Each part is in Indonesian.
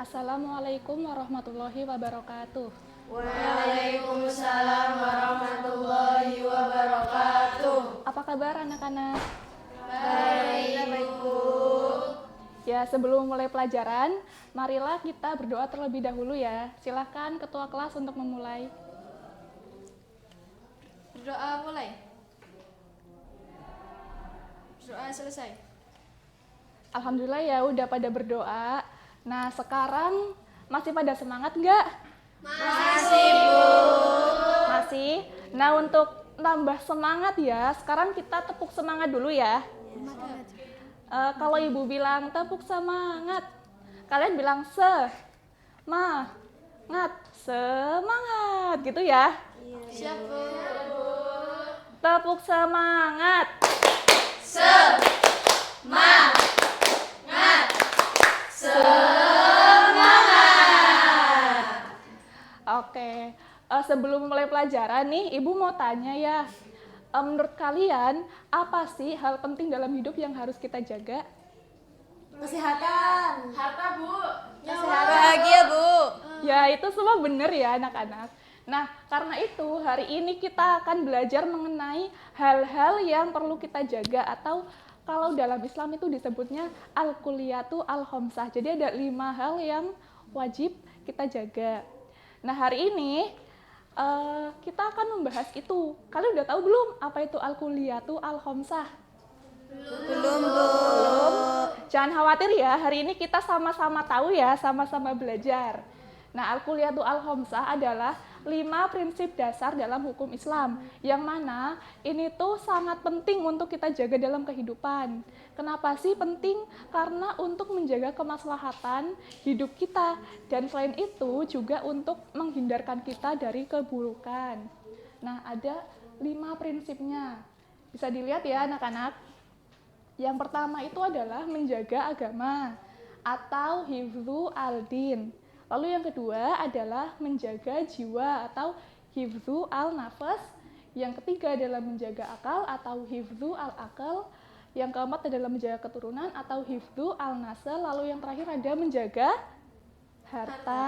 Assalamualaikum warahmatullahi wabarakatuh. Waalaikumsalam warahmatullahi wabarakatuh. Apa kabar anak-anak? Baik, Bu. Ya, sebelum mulai pelajaran, marilah kita berdoa terlebih dahulu ya. Silakan ketua kelas untuk memulai. Berdoa mulai. Berdoa selesai. Alhamdulillah ya udah pada berdoa. Nah, sekarang masih pada semangat nggak? Masih, Bu. Masih? Nah, untuk nambah semangat ya, sekarang kita tepuk semangat dulu ya. Kalau ibu bilang tepuk semangat, kalian bilang semangat gitu ya. Siap, Bu. Tepuk semangat. Semangat. Oke, sebelum mulai pelajaran nih, ibu mau tanya ya. Menurut kalian, apa sih hal penting dalam hidup yang harus kita jaga? Kesehatan. Harta, Bu. Kesehatan. Bahagia, Bu. Ya, itu semua benar ya anak-anak. Nah, karena itu hari ini kita akan belajar mengenai hal-hal yang perlu kita jaga, atau kalau dalam Islam itu disebutnya al-kulliyatu al-khomsah. Jadi ada 5 hal yang wajib kita jaga. Nah, hari ini kita akan membahas itu. Kalian udah tahu belum apa itu al-kulliyatu al-khomsah? Belum, Bu. Jangan khawatir ya, hari ini kita sama-sama tahu ya, sama-sama belajar. Nah, al-kulliyatu al-khomsah adalah 5 prinsip dasar dalam hukum Islam, yang mana ini tuh sangat penting untuk kita jaga dalam kehidupan. Kenapa sih penting? Karena untuk menjaga kemaslahatan hidup kita, dan selain itu juga untuk menghindarkan kita dari keburukan. Nah, ada 5 prinsipnya. Bisa dilihat ya anak-anak. Yang pertama itu adalah menjaga agama atau hifdzu al-din. Lalu yang kedua adalah menjaga jiwa atau hifdzu al-nafas. Yang ketiga adalah menjaga akal atau hifdzu al-akal. Yang keempat adalah menjaga keturunan atau hifdzu al-nasl. Lalu yang terakhir ada menjaga harta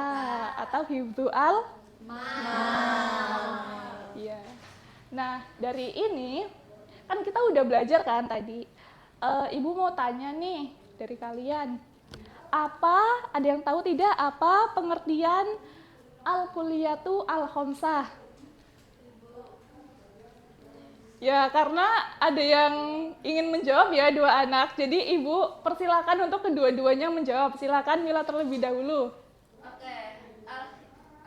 atau hifdzu al-mal. Ya. Nah, dari ini kan kita udah belajar kan tadi. Ibu mau tanya nih dari kalian. Ada yang tahu tidak apa pengertian al-kulliyatu al-khomsah? Ya, karena ada yang ingin menjawab ya, 2 anak. Jadi ibu persilakan untuk kedua-duanya menjawab. Silakan Mila terlebih dahulu. Oke,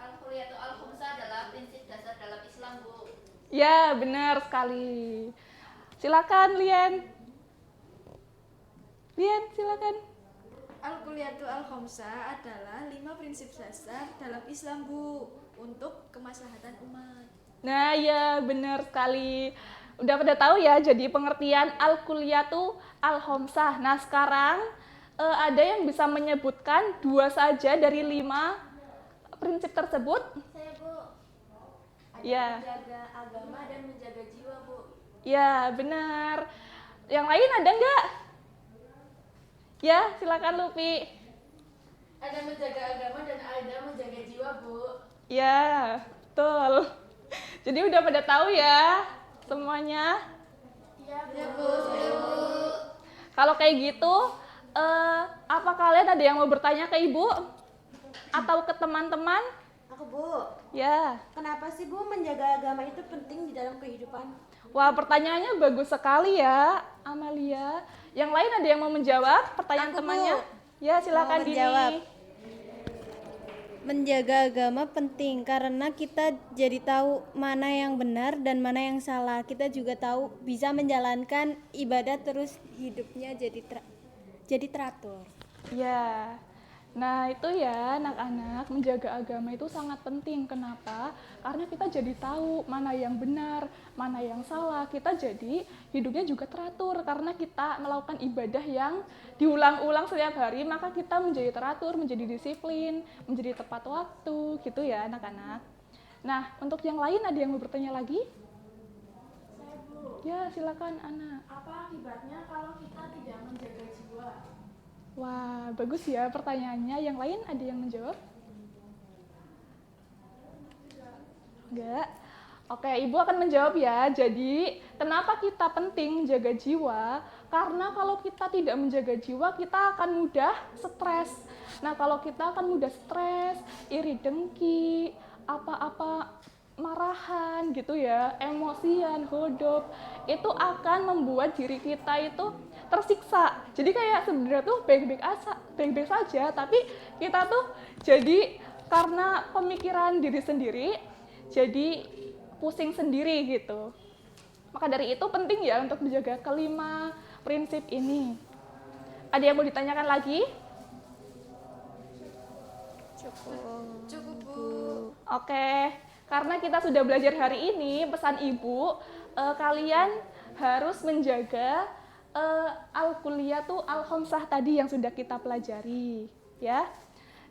al-kulliyatu al-khomsah adalah prinsip dasar dalam Islam, Bu. Ya, benar sekali. Silakan Lian. Lian, silakan. Al-Kulliyatu al-Khomsah adalah 5 prinsip dasar dalam Islam, Bu, untuk kemaslahatan umat. Nah, ya benar sekali. Udah pada tahu ya, jadi pengertian al-kulliyatu al-khomsah. Nah, sekarang ada yang bisa menyebutkan 2 saja dari 5 prinsip tersebut? Saya, Bu. Ya. Menjaga agama dan menjaga jiwa, Bu. Ya, benar. Yang lain ada nggak? Ya, silakan Lupi. Ada menjaga agama dan ada menjaga jiwa, Bu. Ya, betul. Jadi udah pada tahu ya semuanya? Iya, Bu. Kalau kayak gitu, apa kalian ada yang mau bertanya ke Ibu? Atau ke teman-teman? Aku, Bu. Ya. Kenapa sih, Bu, menjaga agama itu penting di dalam kehidupan? Wah, pertanyaannya bagus sekali ya, Amalia. Yang lain ada yang mau menjawab pertanyaan Aku, Bu. temannya? Ya, silakan Mau Dini. menjawab. Menjaga agama penting karena kita jadi tahu mana yang benar dan mana yang salah. Kita juga tahu bisa menjalankan ibadah terus hidupnya jadi teratur. Ya. Nah, itu ya anak-anak, menjaga agama itu sangat penting. Kenapa? Karena kita jadi tahu mana yang benar, mana yang salah. Kita jadi hidupnya juga teratur karena kita melakukan ibadah yang diulang-ulang setiap hari, maka kita menjadi teratur, menjadi disiplin, menjadi tepat waktu, gitu ya anak-anak. Nah, untuk yang lain ada yang mau bertanya lagi? Saya, Bu. Ya, silakan Ana. Apa akibatnya kalau kita tidak menjaga jiwa? Wah, bagus ya pertanyaannya. Yang lain ada yang menjawab? Enggak. Oke, Ibu akan menjawab ya. Jadi, kenapa kita penting menjaga jiwa? Karena kalau kita tidak menjaga jiwa, kita akan mudah stres. Nah, kalau kita akan mudah stres, iri dengki, apa-apa marahan gitu ya, emosian, hodop, itu akan membuat diri kita itu tersiksa. Jadi kayak sebenarnya tuh baik-baik saja, tapi kita tuh jadi karena pemikiran diri sendiri, jadi pusing sendiri gitu. Maka dari itu penting ya untuk menjaga kelima prinsip ini. Ada yang mau ditanyakan lagi? Cukup, Bu. Oke, karena kita sudah belajar hari ini, pesan Ibu, kalian harus menjaga al-kulliyatu al-khamsah tadi yang sudah kita pelajari, ya.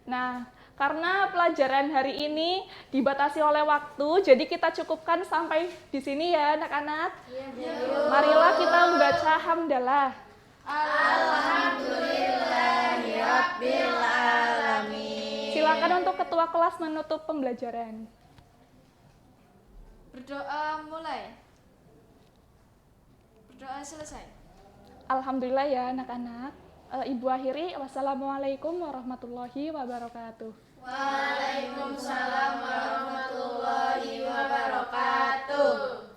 Nah, karena pelajaran hari ini dibatasi oleh waktu, jadi kita cukupkan sampai di sini ya, anak-anak. Marilah kita membaca hamdalah. Alhamdulillahirabbil alamin. Silakan untuk ketua kelas menutup pembelajaran. Berdoa mulai. Berdoa selesai. Alhamdulillah ya anak-anak. Ibu akhiri, wassalamualaikum warahmatullahi wabarakatuh. Waalaikumsalam warahmatullahi wabarakatuh.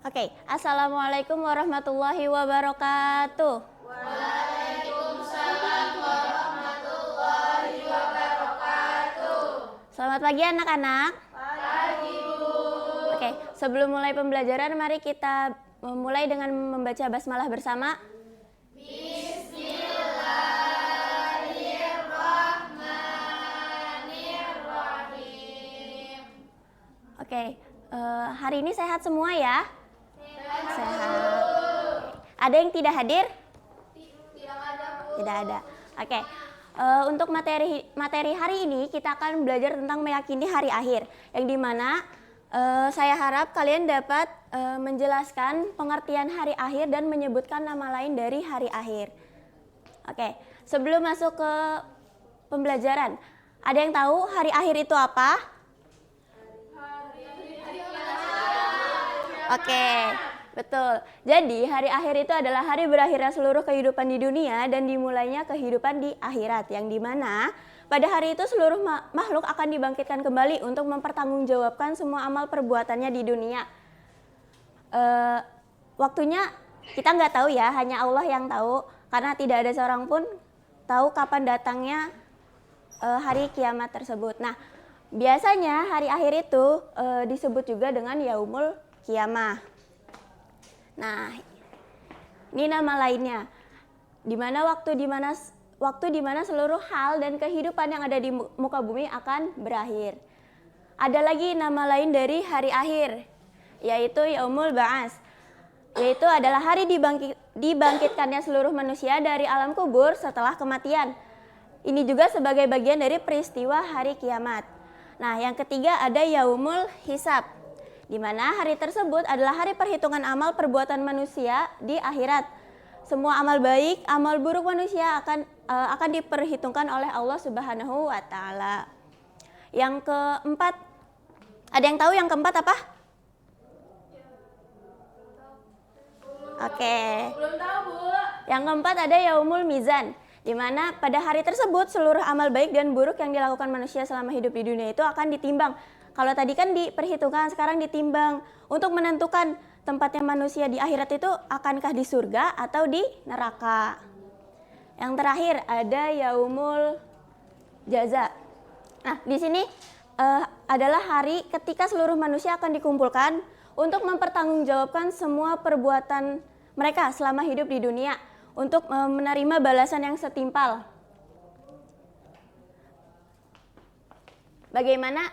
Oke, Assalamualaikum warahmatullahi wabarakatuh. Waalaikumsalam warahmatullahi wabarakatuh. Selamat pagi anak-anak. Pagi, Bu. Oke, sebelum mulai pembelajaran, mari kita memulai dengan membaca basmalah bersama. Bismillahirrahmanirrahim. Oke, hari ini sehat semua ya? Sehat. Ada yang tidak hadir? Tidak ada, Bu. Tidak ada. Oke. Untuk materi hari ini kita akan belajar tentang meyakini hari akhir, yang dimana saya harap kalian dapat menjelaskan pengertian hari akhir dan menyebutkan nama lain dari hari akhir. Oke, sebelum masuk ke pembelajaran, ada yang tahu hari akhir itu apa? Oke, betul. Jadi hari akhir itu adalah hari berakhirnya seluruh kehidupan di dunia dan dimulainya kehidupan di akhirat, yang dimana pada hari itu seluruh makhluk akan dibangkitkan kembali untuk mempertanggungjawabkan semua amal perbuatannya di dunia. Waktunya kita nggak tahu ya, hanya Allah yang tahu, karena tidak ada seorang pun tahu kapan datangnya hari kiamat tersebut. Nah, biasanya hari akhir itu disebut juga dengan Yaumul Kiamah. Nah, ini nama lainnya. Waktu di mana seluruh hal dan kehidupan yang ada di muka bumi akan berakhir. Ada lagi nama lain dari hari akhir, yaitu Yaumul Ba'ats, yaitu adalah hari dibangkitkannya seluruh manusia dari alam kubur setelah kematian. Ini juga sebagai bagian dari peristiwa hari kiamat. Nah, yang ketiga ada Yaumul Hisab, di mana hari tersebut adalah hari perhitungan amal perbuatan manusia di akhirat. Semua amal baik, amal buruk manusia akan diperhitungkan oleh Allah Subhanahu wa taala. Yang keempat, ada yang tahu yang keempat apa? Oke. Yang keempat ada Yaumul Mizan, di mana pada hari tersebut seluruh amal baik dan buruk yang dilakukan manusia selama hidup di dunia itu akan ditimbang. Kalau tadi kan diperhitungkan, sekarang ditimbang untuk menentukan tempatnya manusia di akhirat itu akankah di surga atau di neraka. Yang terakhir ada Yaumul Jaza. Nah, di sini adalah hari ketika seluruh manusia akan dikumpulkan untuk mempertanggungjawabkan semua perbuatan mereka selama hidup di dunia untuk menerima balasan yang setimpal. Bagaimana?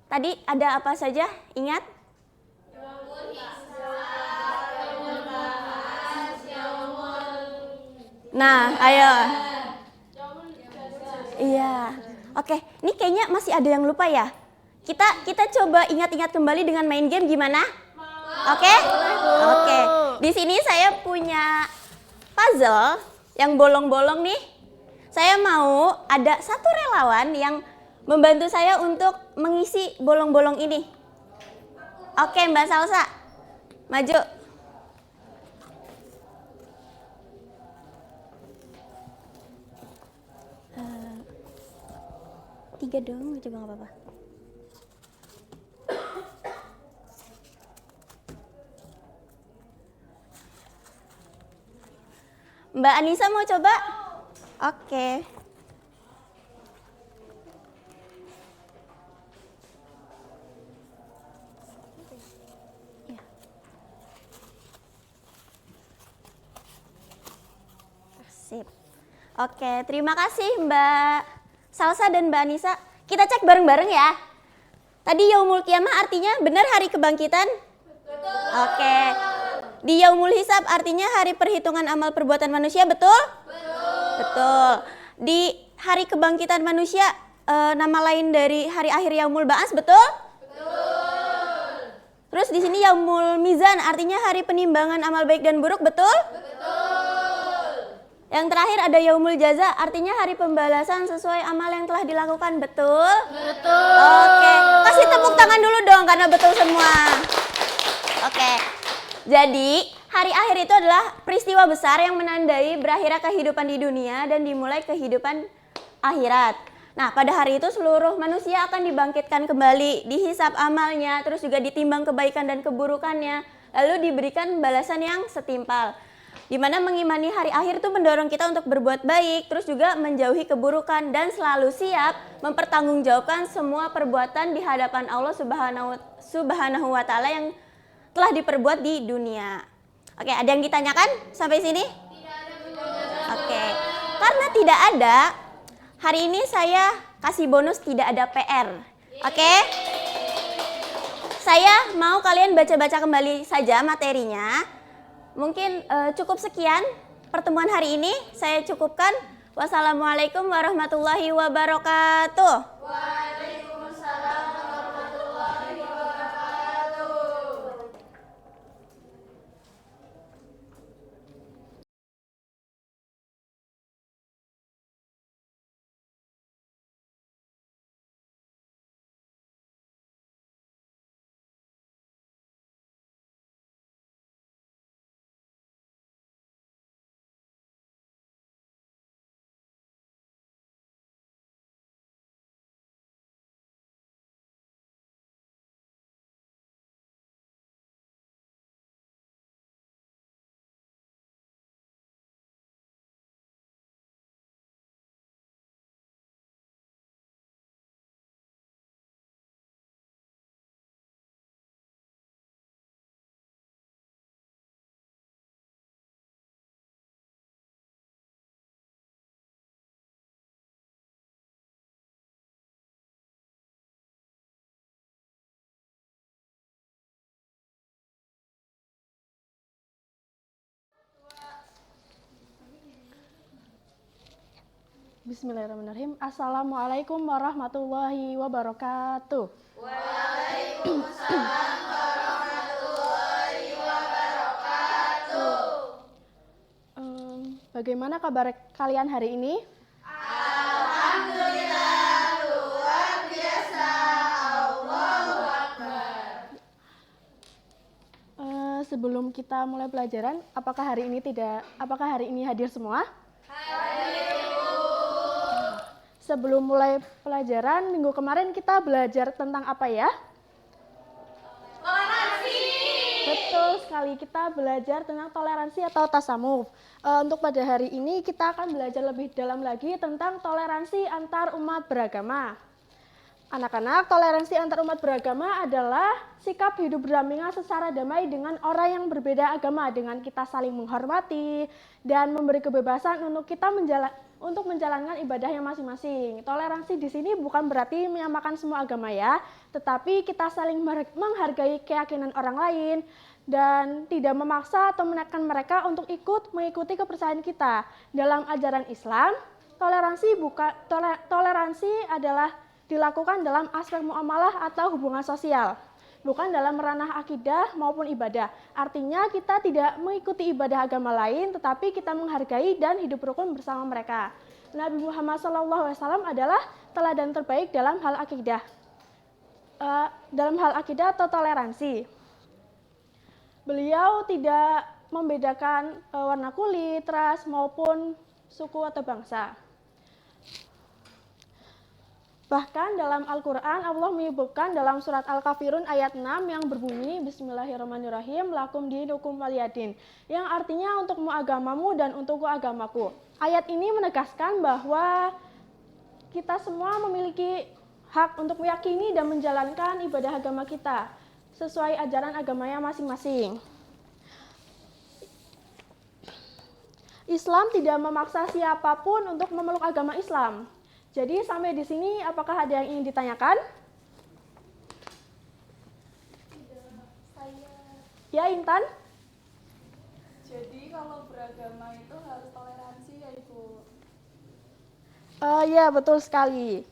Tadi ada apa saja? Ingat? Nah, ayo. Iya. Oke, ini kayaknya masih ada yang lupa ya. Kita coba ingat-ingat kembali dengan main game gimana? Oke? Oke. Di sini saya punya puzzle yang bolong-bolong nih. Saya mau ada satu relawan yang membantu saya untuk mengisi bolong-bolong ini. Oke, Mbak Salsa. Maju. Tiga dong, coba nggak apa-apa. Mbak Anissa mau coba? Oke. Ya. Sip. Oke, terima kasih Mbak Salsa dan Mbak Anissa. Kita cek bareng-bareng ya. Tadi Yaumul Qiyamah artinya benar hari kebangkitan? Betul. Oke. Di Yaumul Hisab artinya hari perhitungan amal perbuatan manusia, betul? Betul. Betul. Di hari kebangkitan manusia nama lain dari hari akhir Yaumul Ba'ats, betul? Betul. Terus di sini Yaumul Mizan artinya hari penimbangan amal baik dan buruk, betul? Betul. Yang terakhir ada Yaumul Jaza, artinya hari pembalasan sesuai amal yang telah dilakukan, betul? Betul. Oke, kasih tepuk tangan dulu dong karena betul semua. Oke, jadi hari akhir itu adalah peristiwa besar yang menandai berakhirnya kehidupan di dunia dan dimulai kehidupan akhirat. Nah, pada hari itu seluruh manusia akan dibangkitkan kembali, dihisap amalnya, terus juga ditimbang kebaikan dan keburukannya, lalu diberikan balasan yang setimpal. Di mana mengimani hari akhir itu mendorong kita untuk berbuat baik, terus juga menjauhi keburukan dan selalu siap mempertanggungjawabkan semua perbuatan di hadapan Allah Subhanahu wa Ta'ala yang telah diperbuat di dunia. Oke, ada yang ditanyakan sampai sini? Tidak ada. Oke, karena tidak ada, hari ini saya kasih bonus tidak ada PR. Oke? Saya mau kalian baca-baca kembali saja materinya. Mungkin cukup sekian pertemuan hari ini. Saya cukupkan. Wassalamualaikum warahmatullahi wabarakatuh. Waalaikumsalam warahmatullahi wabarakatuh. Bismillahirrahmanirrahim. Assalamualaikum warahmatullahi wabarakatuh. Waalaikumsalam warahmatullahi wabarakatuh. Bagaimana kabar kalian hari ini? Alhamdulillah, luar biasa. Allahu Akbar. sebelum kita mulai pelajaran, apakah hari ini hadir semua? Sebelum mulai pelajaran, minggu kemarin kita belajar tentang apa ya? Toleransi. Betul sekali, kita belajar tentang toleransi atau tasawuf. Untuk pada hari ini kita akan belajar lebih dalam lagi tentang toleransi antar umat beragama. Anak-anak, toleransi antar umat beragama adalah sikap hidup berdampingan secara damai dengan orang yang berbeda agama, dengan kita saling menghormati dan memberi kebebasan untuk menjalankan ibadahnya masing-masing. Toleransi di sini bukan berarti menyamakan semua agama ya, tetapi kita saling menghargai keyakinan orang lain dan tidak memaksa atau menekan mereka untuk mengikuti kepercayaan kita. Dalam ajaran Islam, toleransi adalah dilakukan dalam aspek muamalah atau hubungan sosial, bukan dalam ranah akidah maupun ibadah. Artinya kita tidak mengikuti ibadah agama lain, tetapi kita menghargai dan hidup rukun bersama mereka. Nabi Muhammad SAW adalah teladan terbaik dalam hal akidah atau toleransi. Beliau tidak membedakan warna kulit, ras maupun suku atau bangsa. Bahkan dalam Al-Quran, Allah menyebutkan dalam surat Al-Kafirun ayat 6 yang berbunyi Bismillahirrahmanirrahim, lakum dinukum waliyadin, yang artinya untukmu agamamu dan untukku agamaku. Ayat ini menegaskan bahwa kita semua memiliki hak untuk meyakini dan menjalankan ibadah agama kita sesuai ajaran agamanya masing-masing. Islam tidak memaksa siapapun untuk memeluk agama Islam. Jadi sampai di sini apakah ada yang ingin ditanyakan? Ya, Intan? Jadi kalau beragama itu harus toleransi ya Ibu? Ya, betul sekali.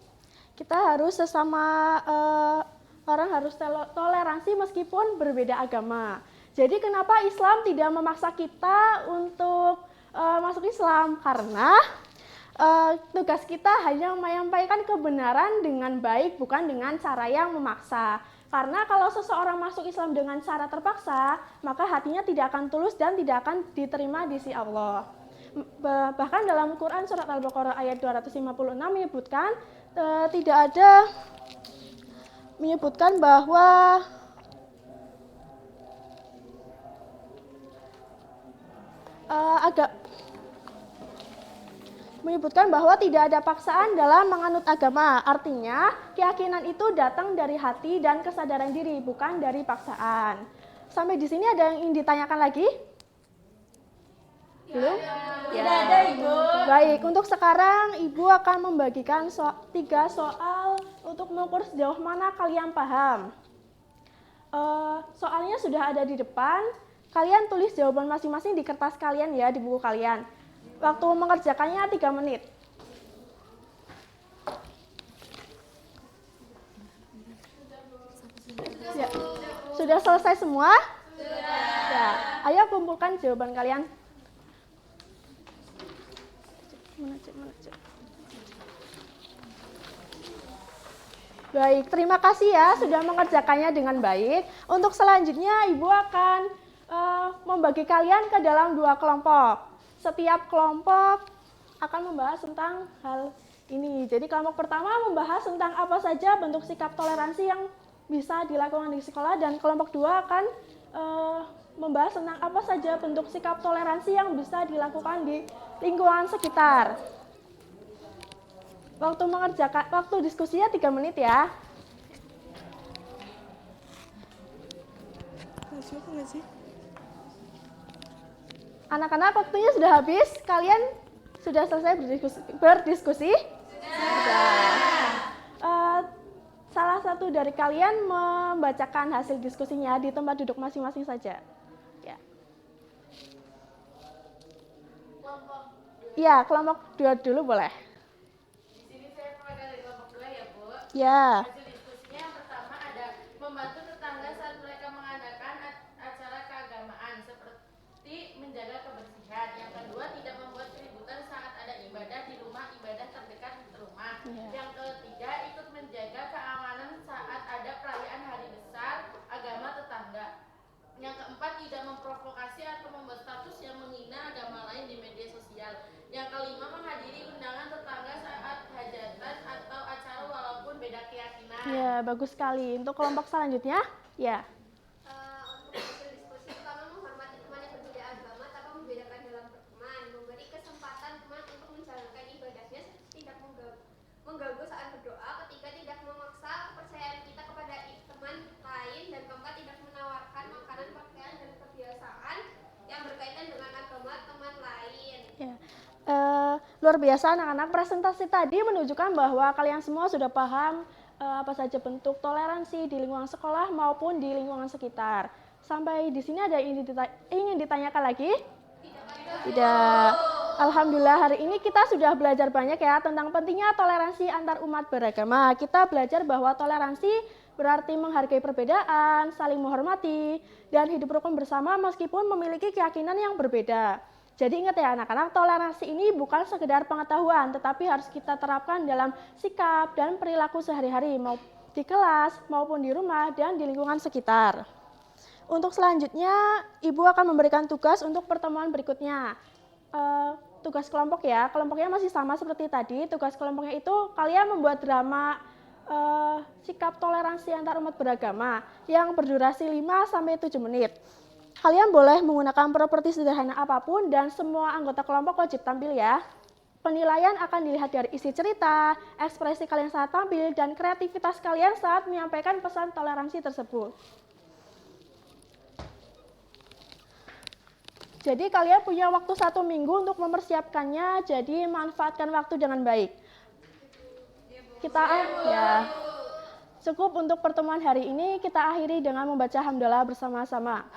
Kita harus sesama orang harus toleransi meskipun berbeda agama. Jadi kenapa Islam tidak memaksa kita untuk masuk Islam? Karena tugas kita hanya menyampaikan kebenaran dengan baik, bukan dengan cara yang memaksa. Karena kalau seseorang masuk Islam dengan cara terpaksa, maka hatinya tidak akan tulus dan tidak akan diterima di sisi Allah. Bahkan dalam Quran surat Al-Baqarah ayat 256 menyebutkan bahwa tidak ada paksaan dalam menganut agama. Artinya, keyakinan itu datang dari hati dan kesadaran diri, bukan dari paksaan. Sampai di sini ada yang ingin ditanyakan lagi? Belum? Tidak ada, Ibu. Baik, untuk sekarang Ibu akan membagikan 3 soal untuk mengukur sejauh mana kalian paham. Soalnya sudah ada di depan. Kalian tulis jawaban masing-masing di kertas kalian ya, di buku kalian. Waktu mengerjakannya 3 menit. Ya. Sudah selesai semua? Sudah. Ya. Ayo kumpulkan jawaban kalian. Baik, terima kasih ya sudah mengerjakannya dengan baik. Untuk selanjutnya Ibu akan membagi kalian ke dalam 2 kelompok. Setiap kelompok akan membahas tentang hal ini. Jadi kelompok pertama membahas tentang apa saja bentuk sikap toleransi yang bisa dilakukan di sekolah, dan kelompok 2 akan membahas tentang apa saja bentuk sikap toleransi yang bisa dilakukan di lingkungan sekitar. Waktu diskusinya 3 menit ya. Anak-anak, waktunya sudah habis. Kalian sudah selesai berdiskusi? Sudah. Salah satu dari kalian membacakan hasil diskusinya di tempat duduk masing-masing saja. Ya. Ya, kelompok 2 dulu boleh. Di sini saya mulai dari kelompok 2 ya, Bu. Ya. Hasil diskusinya yang pertama ada membantu tetangga saat mereka mengadakan acara keagamaan seperti menjaga kebersihan. Yang kedua, tidak membuat keributan saat ada ibadah di rumah ibadah terdekat rumah. Yang ketiga, ikut menjaga keamanan saat ada perayaan hari besar agama tetangga. Yang keempat, tidak 5. Menghadiri undangan tetangga saat hajatan atau acara walaupun beda keyakinan. Ya, bagus sekali. Untuk kelompok selanjutnya, ya. Untuk hasil diskusi pertama, menghormati teman yang berbeda agama tanpa membedakan dalam berteman, memberi kesempatan teman untuk menjalankan ibadahnya tidak mengganggu saat berdoa, ketiga tidak memaksa kepercayaan kita kepada teman lain, dan keempat tidak menawarkan makanan, pakaian, dan kebiasaan yang berkaitan dengan agama teman lain. Ya. Luar biasa anak-anak, presentasi tadi menunjukkan bahwa kalian semua sudah paham apa saja bentuk toleransi di lingkungan sekolah maupun di lingkungan sekitar. Sampai di sini ada yang ingin ditanyakan lagi? Tidak. Alhamdulillah hari ini kita sudah belajar banyak ya tentang pentingnya toleransi antar umat beragama. Kita belajar bahwa toleransi berarti menghargai perbedaan, saling menghormati, dan hidup rukun bersama meskipun memiliki keyakinan yang berbeda. Jadi ingat ya anak-anak, toleransi ini bukan sekedar pengetahuan, tetapi harus kita terapkan dalam sikap dan perilaku sehari-hari, mau di kelas maupun di rumah dan di lingkungan sekitar. Untuk selanjutnya, Ibu akan memberikan tugas untuk pertemuan berikutnya. Tugas kelompok ya, kelompoknya masih sama seperti tadi. Tugas kelompoknya itu kalian membuat drama sikap toleransi antar umat beragama yang berdurasi 5-7 menit. Kalian boleh menggunakan properti sederhana apapun dan semua anggota kelompok wajib tampil ya. Penilaian akan dilihat dari isi cerita, ekspresi kalian saat tampil, dan kreativitas kalian saat menyampaikan pesan toleransi tersebut. Jadi kalian punya waktu 1 minggu untuk mempersiapkannya, jadi manfaatkan waktu dengan baik. Kita ya. Cukup untuk pertemuan hari ini, kita akhiri dengan membaca hamdalah bersama-sama.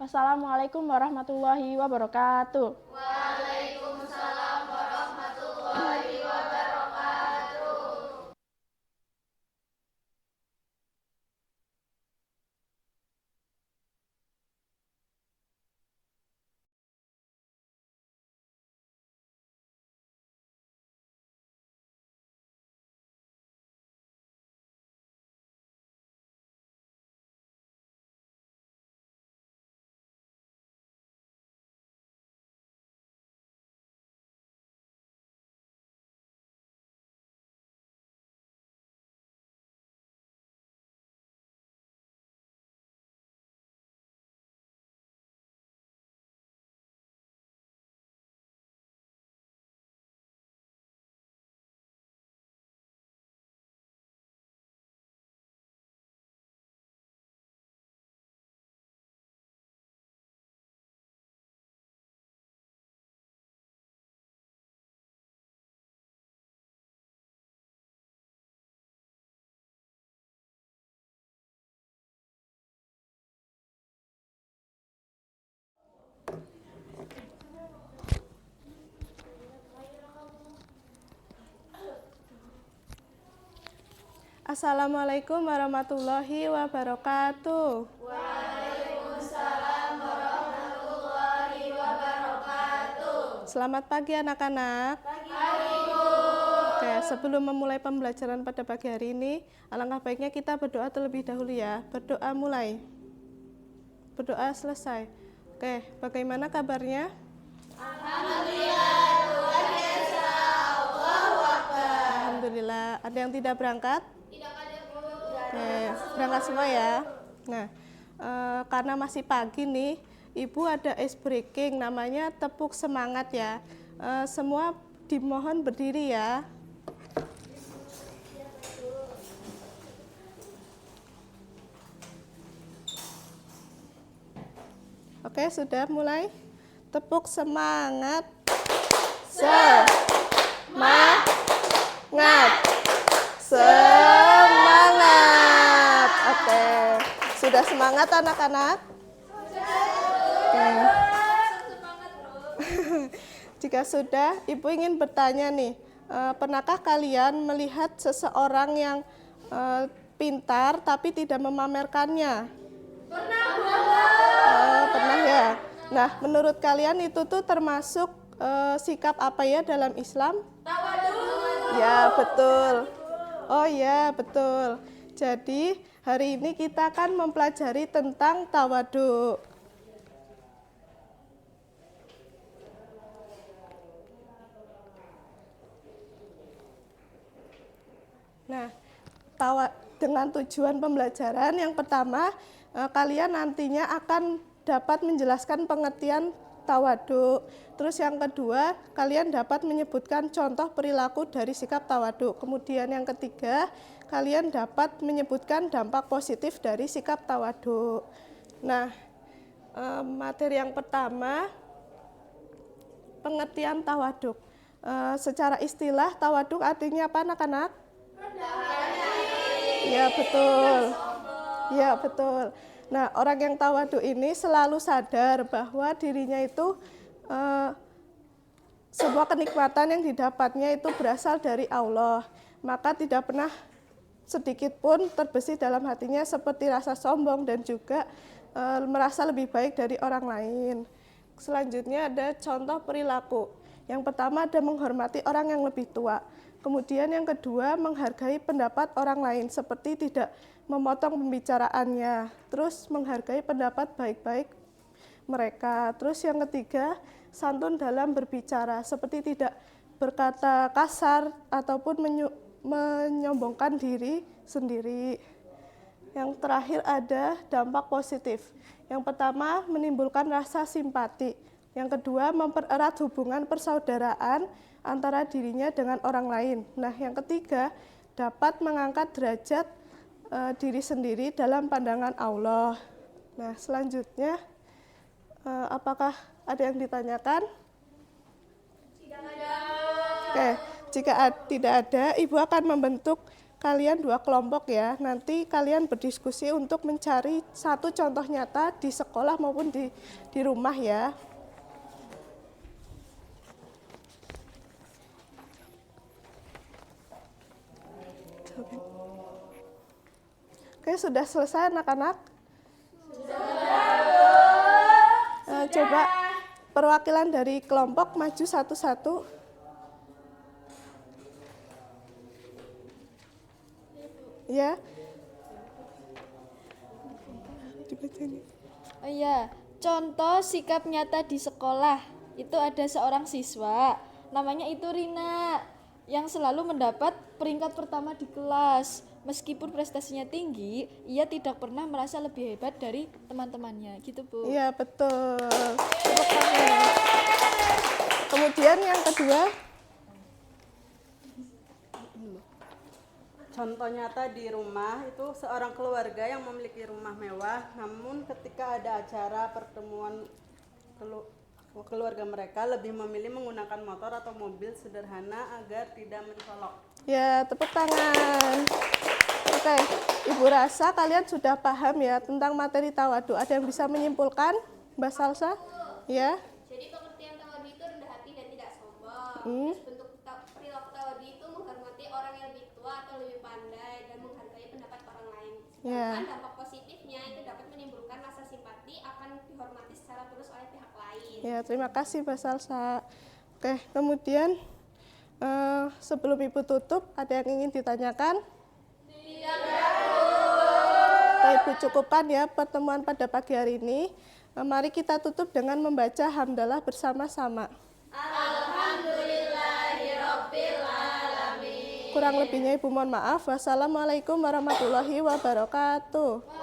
Wassalamualaikum warahmatullahi wabarakatuh. Waalaikumsalam warahmatullahi wabarakatuh. Assalamualaikum warahmatullahi wabarakatuh. Waalaikumsalam warahmatullahi wabarakatuh. Selamat pagi anak-anak. Oke, sebelum memulai pembelajaran pada pagi hari ini, alangkah baiknya kita berdoa terlebih dahulu ya. Berdoa mulai. Berdoa selesai. Oke, bagaimana kabarnya? Alhamdulillah, luar biasa. Allahu Akbar. Alhamdulillah. Ada yang tidak berangkat? Tidak ada Oke, berangkat semua ya. Nah, karena masih pagi nih, Ibu ada ice breaking, namanya tepuk semangat ya. Semua dimohon berdiri ya. Oke, sudah mulai. Tepuk semangat. Semangat. Semangat. Oke. Sudah semangat anak-anak? Oke. Jika sudah, Ibu ingin bertanya nih, pernahkah kalian melihat seseorang yang pintar tapi tidak memamerkannya? Pernah ya. Nah, menurut kalian itu tuh termasuk sikap apa ya dalam Islam? Tawadhu. Ya, betul. Oh ya, betul. Jadi, hari ini kita akan mempelajari tentang tawadhu. dengan tujuan pembelajaran. Yang pertama, kalian nantinya akan dapat menjelaskan pengertian tawaduk. Terus yang kedua, kalian dapat menyebutkan contoh perilaku dari sikap tawaduk. Kemudian yang ketiga, kalian dapat menyebutkan dampak positif dari sikap tawaduk. Nah, materi yang pertama, pengertian tawaduk. Secara istilah, tawaduk artinya apa anak-anak? Ya, betul. Ya, betul. Nah, orang yang tawaduk ini selalu sadar bahwa dirinya itu sebuah kenikmatan yang didapatnya itu berasal dari Allah. Maka tidak pernah sedikit pun terbesit dalam hatinya seperti rasa sombong dan juga merasa lebih baik dari orang lain. Selanjutnya ada contoh perilaku. Yang pertama ada menghormati orang yang lebih tua. Kemudian yang kedua menghargai pendapat orang lain seperti tidak memotong pembicaraannya. Terus menghargai pendapat baik-baik mereka. Terus yang ketiga santun dalam berbicara seperti tidak berkata kasar ataupun menyombongkan diri sendiri. Yang terakhir ada dampak positif. Yang pertama menimbulkan rasa simpati. Yang kedua mempererat hubungan persaudaraan antara dirinya dengan orang lain. Nah, yang ketiga dapat mengangkat derajat diri sendiri dalam pandangan Allah. Nah, selanjutnya apakah ada yang ditanyakan? Tidak ada. Oke, jika tidak ada, Ibu akan membentuk kalian 2 kelompok ya. Nanti kalian berdiskusi untuk mencari satu contoh nyata di sekolah maupun di rumah ya. Oke, sudah selesai anak-anak? Sudah. Coba perwakilan dari kelompok maju satu-satu. Ya. Oh iya, contoh sikap nyata di sekolah. Itu ada seorang siswa, namanya itu Rina, yang selalu mendapat peringkat pertama di kelas. Meskipun prestasinya tinggi, ia tidak pernah merasa lebih hebat dari teman-temannya. Gitu, Bu. Iya, betul. Tepuk tangan. Kemudian yang kedua, contoh nyata di rumah itu seorang keluarga yang memiliki rumah mewah, namun ketika ada acara pertemuan keluarga mereka lebih memilih menggunakan motor atau mobil sederhana agar tidak mencolok. ya tepuk tangan. Oke, Ibu rasa kalian sudah paham ya tentang materi tawadhu. Ada yang bisa menyimpulkan, Mbak Salsa? Ya. Jadi pengertian tawadhu itu rendah hati dan tidak sombong. Terus bentuk perilaku tawadhu itu menghormati orang yang lebih tua atau lebih pandai dan menghargai pendapat orang lain. Sedangkan dampak positifnya itu dapat menimbulkan rasa simpati akan dihormati secara tulus oleh pihak lain. Ya, terima kasih Mbak Salsa. Oke, kemudian sebelum Ibu tutup, ada yang ingin ditanyakan? Ibu cukupkan ya pertemuan pada pagi hari ini. Mari kita tutup dengan membaca hamdalah bersama-sama. Alhamdulillahirabbil alamin. Kurang lebihnya Ibu mohon maaf. Wassalamualaikum warahmatullahi wabarakatuh.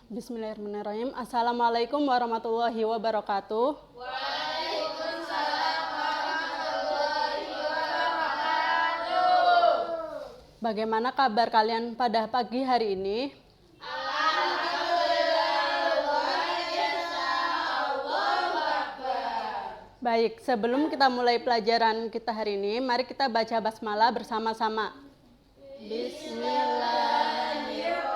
Bismillahirrahmanirrahim. Assalamualaikum warahmatullahi wabarakatuh. Bagaimana kabar kalian pada pagi hari ini? Baik, sebelum kita mulai pelajaran kita hari ini, mari kita baca basmalah bersama-sama. Bismillahirrahmanirrahim.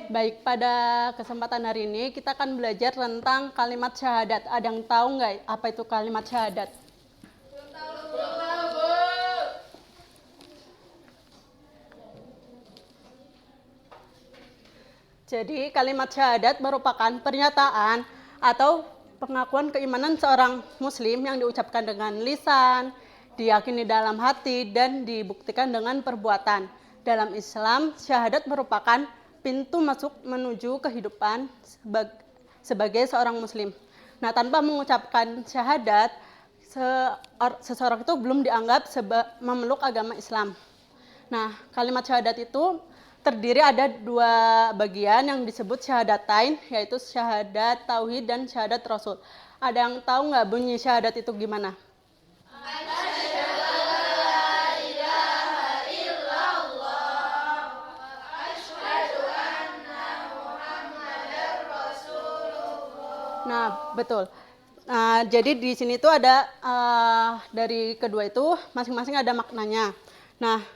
Baik, pada kesempatan hari ini kita akan belajar tentang kalimat syahadat. Ada yang tahu nggak apa itu kalimat syahadat? Jadi kalimat syahadat merupakan pernyataan atau pengakuan keimanan seorang muslim yang diucapkan dengan lisan, diyakini dalam hati, dan dibuktikan dengan perbuatan. Dalam Islam, syahadat merupakan pintu masuk menuju kehidupan sebagai seorang muslim. Nah, tanpa mengucapkan syahadat, seseorang itu belum dianggap memeluk agama Islam. Nah, kalimat syahadat itu terdiri ada dua bagian yang disebut syahadatain, yaitu syahadat tauhid dan syahadat rasul. Ada yang tahu nggak bunyi syahadat itu gimana? Nah, betul. Nah, jadi di sini tuh ada dari kedua itu masing-masing ada maknanya. Nah,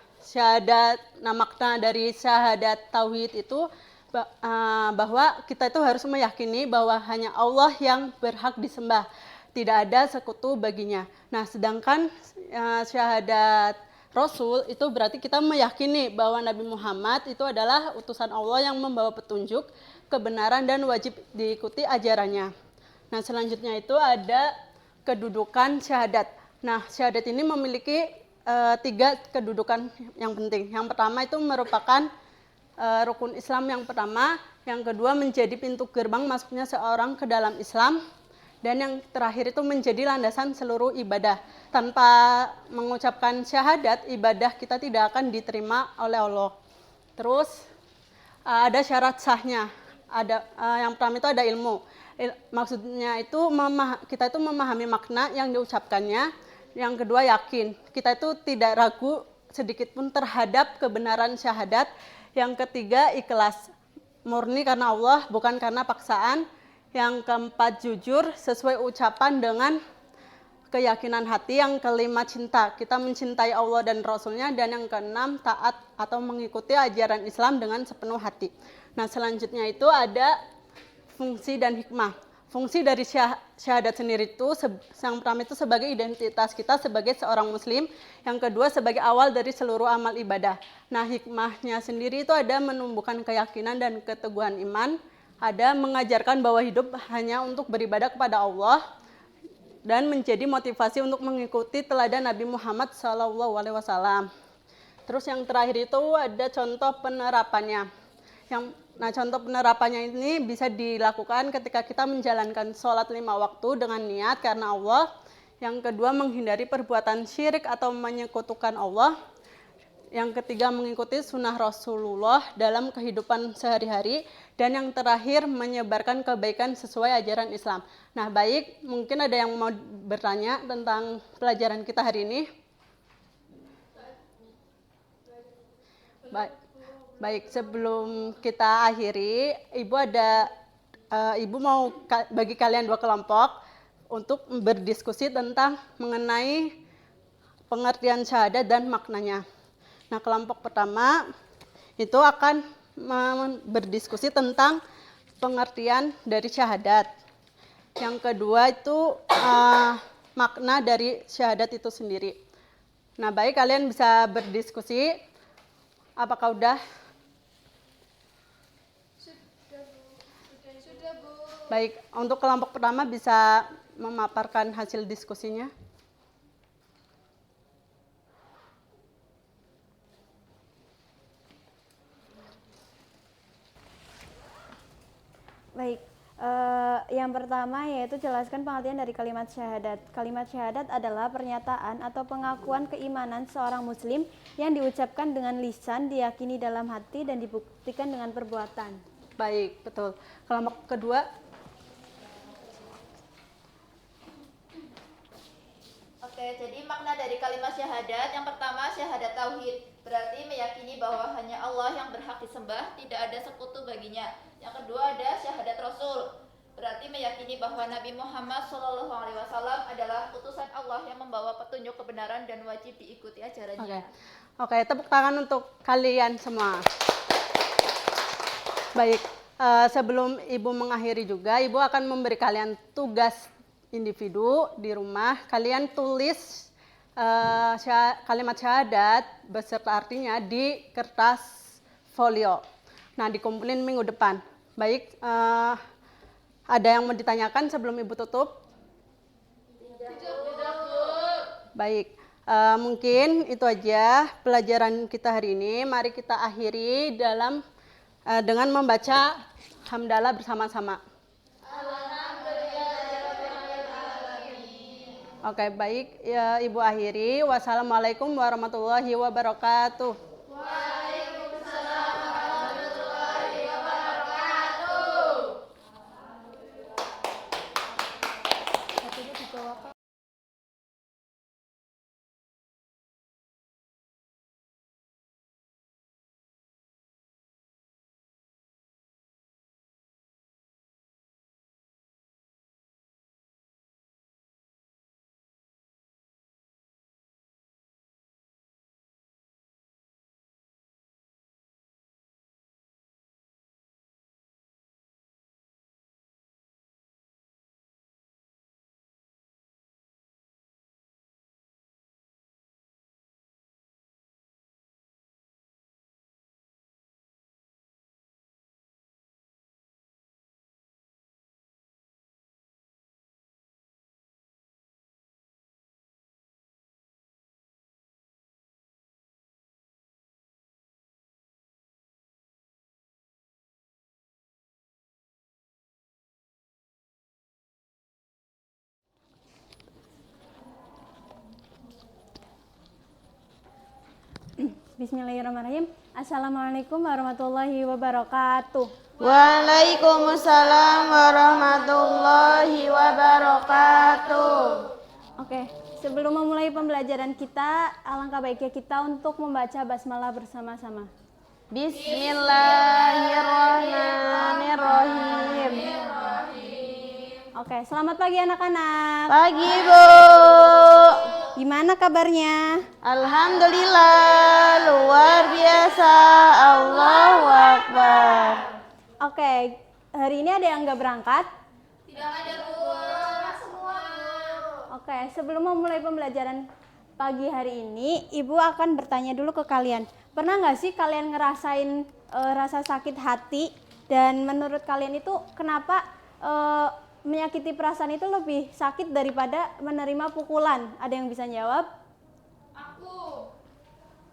makna dari syahadat tauhid itu bahwa kita itu harus meyakini bahwa hanya Allah yang berhak disembah, tidak ada sekutu baginya. Nah, sedangkan syahadat Rasul itu berarti kita meyakini bahwa Nabi Muhammad itu adalah utusan Allah yang membawa petunjuk, kebenaran, dan wajib diikuti ajarannya. Nah, selanjutnya itu ada kedudukan syahadat. Nah, syahadat ini memiliki tiga kedudukan yang penting. Yang pertama itu merupakan rukun Islam yang pertama, yang kedua menjadi pintu gerbang masuknya seorang ke dalam Islam, dan yang terakhir itu menjadi landasan seluruh ibadah. Tanpa mengucapkan syahadat, ibadah kita tidak akan diterima oleh Allah. Terus ada syarat sahnya. Yang pertama itu ada ilmu. Maksudnya itu kita itu memahami makna yang diucapkannya. Yang kedua yakin, kita itu tidak ragu sedikit pun terhadap kebenaran syahadat. Yang ketiga ikhlas, murni karena Allah bukan karena paksaan. Yang keempat jujur sesuai ucapan dengan keyakinan hati. Yang kelima cinta, kita mencintai Allah dan Rasulnya. Dan yang keenam taat atau mengikuti ajaran Islam dengan sepenuh hati. Nah, selanjutnya itu ada fungsi dan hikmah. Fungsi dari syahadat sendiri itu yang pertama itu sebagai identitas kita sebagai seorang muslim, yang kedua sebagai awal dari seluruh amal ibadah. Nah, hikmahnya sendiri itu ada menumbuhkan keyakinan dan keteguhan iman, ada mengajarkan bahwa hidup hanya untuk beribadah kepada Allah, dan menjadi motivasi untuk mengikuti teladan Nabi Muhammad SAW. Terus yang terakhir itu ada contoh penerapannya. Contoh penerapannya ini bisa dilakukan ketika kita menjalankan sholat 5 waktu dengan niat karena Allah. Yang kedua, menghindari perbuatan syirik atau menyekutukan Allah. Yang ketiga, mengikuti sunnah Rasulullah dalam kehidupan sehari-hari. Dan yang terakhir, menyebarkan kebaikan sesuai ajaran Islam. Nah, baik, mungkin ada yang mau bertanya tentang pelajaran kita hari ini? Baik, sebelum kita akhiri, Ibu mau bagi kalian dua kelompok untuk berdiskusi tentang mengenai pengertian syahadat dan maknanya. Nah, kelompok pertama itu akan berdiskusi tentang pengertian dari syahadat. Yang kedua itu makna dari syahadat itu sendiri. Nah, baik, kalian bisa berdiskusi. Apakah udah? Sudah, Bu. Baik, untuk kelompok pertama bisa memaparkan hasil diskusinya. Baik, Yang pertama yaitu jelaskan pengertian dari kalimat syahadat. Kalimat syahadat adalah pernyataan atau pengakuan keimanan seorang muslim yang diucapkan dengan lisan, diyakini dalam hati, dan dibuktikan dengan perbuatan. Baik, betul. Kelompok kedua. Oke, jadi makna dari kalimat syahadat yang pertama syahadat tauhid, berarti meyakini bahwa hanya Allah yang berhak disembah, tidak ada sekutu baginya. Yang kedua ada syahadat Rasul, berarti meyakini bahwa Nabi Muhammad SAW adalah utusan Allah yang membawa petunjuk kebenaran dan wajib diikuti ajarannya. Oke, tepuk tangan untuk kalian semua. Baik, sebelum Ibu mengakhiri juga, Ibu akan memberi kalian tugas individu di rumah. Kalian tulis kalimat syahadat beserta artinya di kertas folio. Nah, dikumpulin minggu depan. Baik, ada yang mau ditanyakan sebelum Ibu tutup? Baik, mungkin itu aja pelajaran kita hari ini. Mari kita akhiri dengan membaca hamdalah bersama-sama. Oke, baik ya, Ibu akhiri. Wassalamualaikum warahmatullahi wabarakatuh. Waalaikumsalam warahmatullahi wabarakatuh. Bismillahirrahmanirrahim. Assalamualaikum warahmatullahi wabarakatuh. Waalaikumsalam warahmatullahi wabarakatuh. Oke, sebelum memulai pembelajaran kita, alangkah baiknya kita untuk membaca basmalah bersama-sama. Bismillahirrahmanirrahim. Oke, selamat pagi anak-anak. Pagi, Bu. Gimana kabarnya? Alhamdulillah, luar biasa. Allahu Akbar. Oke, hari ini ada yang nggak berangkat? Tidak ada semua. Oke, sebelum memulai pembelajaran pagi hari ini, Ibu akan bertanya dulu ke kalian. Pernah nggak sih kalian ngerasain rasa sakit hati? Dan menurut kalian itu kenapa menyakiti perasaan itu lebih sakit daripada menerima pukulan? Ada yang bisa jawab? Aku,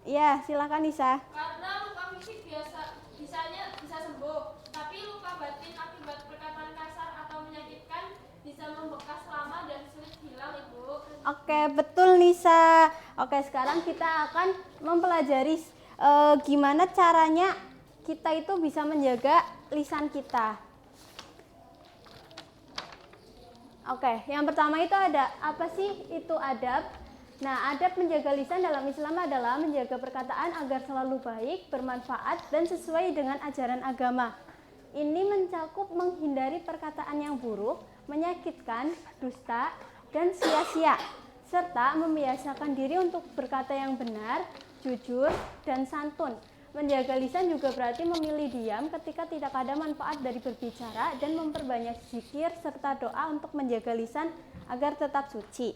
Iya, silakan Nisa. karena luka fisik bisa sembuh, tapi luka batin akibat perkataan kasar atau menyakitkan bisa membekas lama dan sulit hilang, Ibu. Oke, betul Nisa. Oke, sekarang kita akan mempelajari gimana caranya kita itu bisa menjaga lisan kita. Oke, yang pertama itu ada, apa sih itu adab? Nah, adab menjaga lisan dalam Islam adalah menjaga perkataan agar selalu baik, bermanfaat, dan sesuai dengan ajaran agama. Ini mencakup menghindari perkataan yang buruk, menyakitkan, dusta, dan sia-sia, serta membiasakan diri untuk berkata yang benar, jujur, dan santun. Menjaga lisan juga berarti memilih diam ketika tidak ada manfaat dari berbicara dan memperbanyak zikir serta doa untuk menjaga lisan agar tetap suci.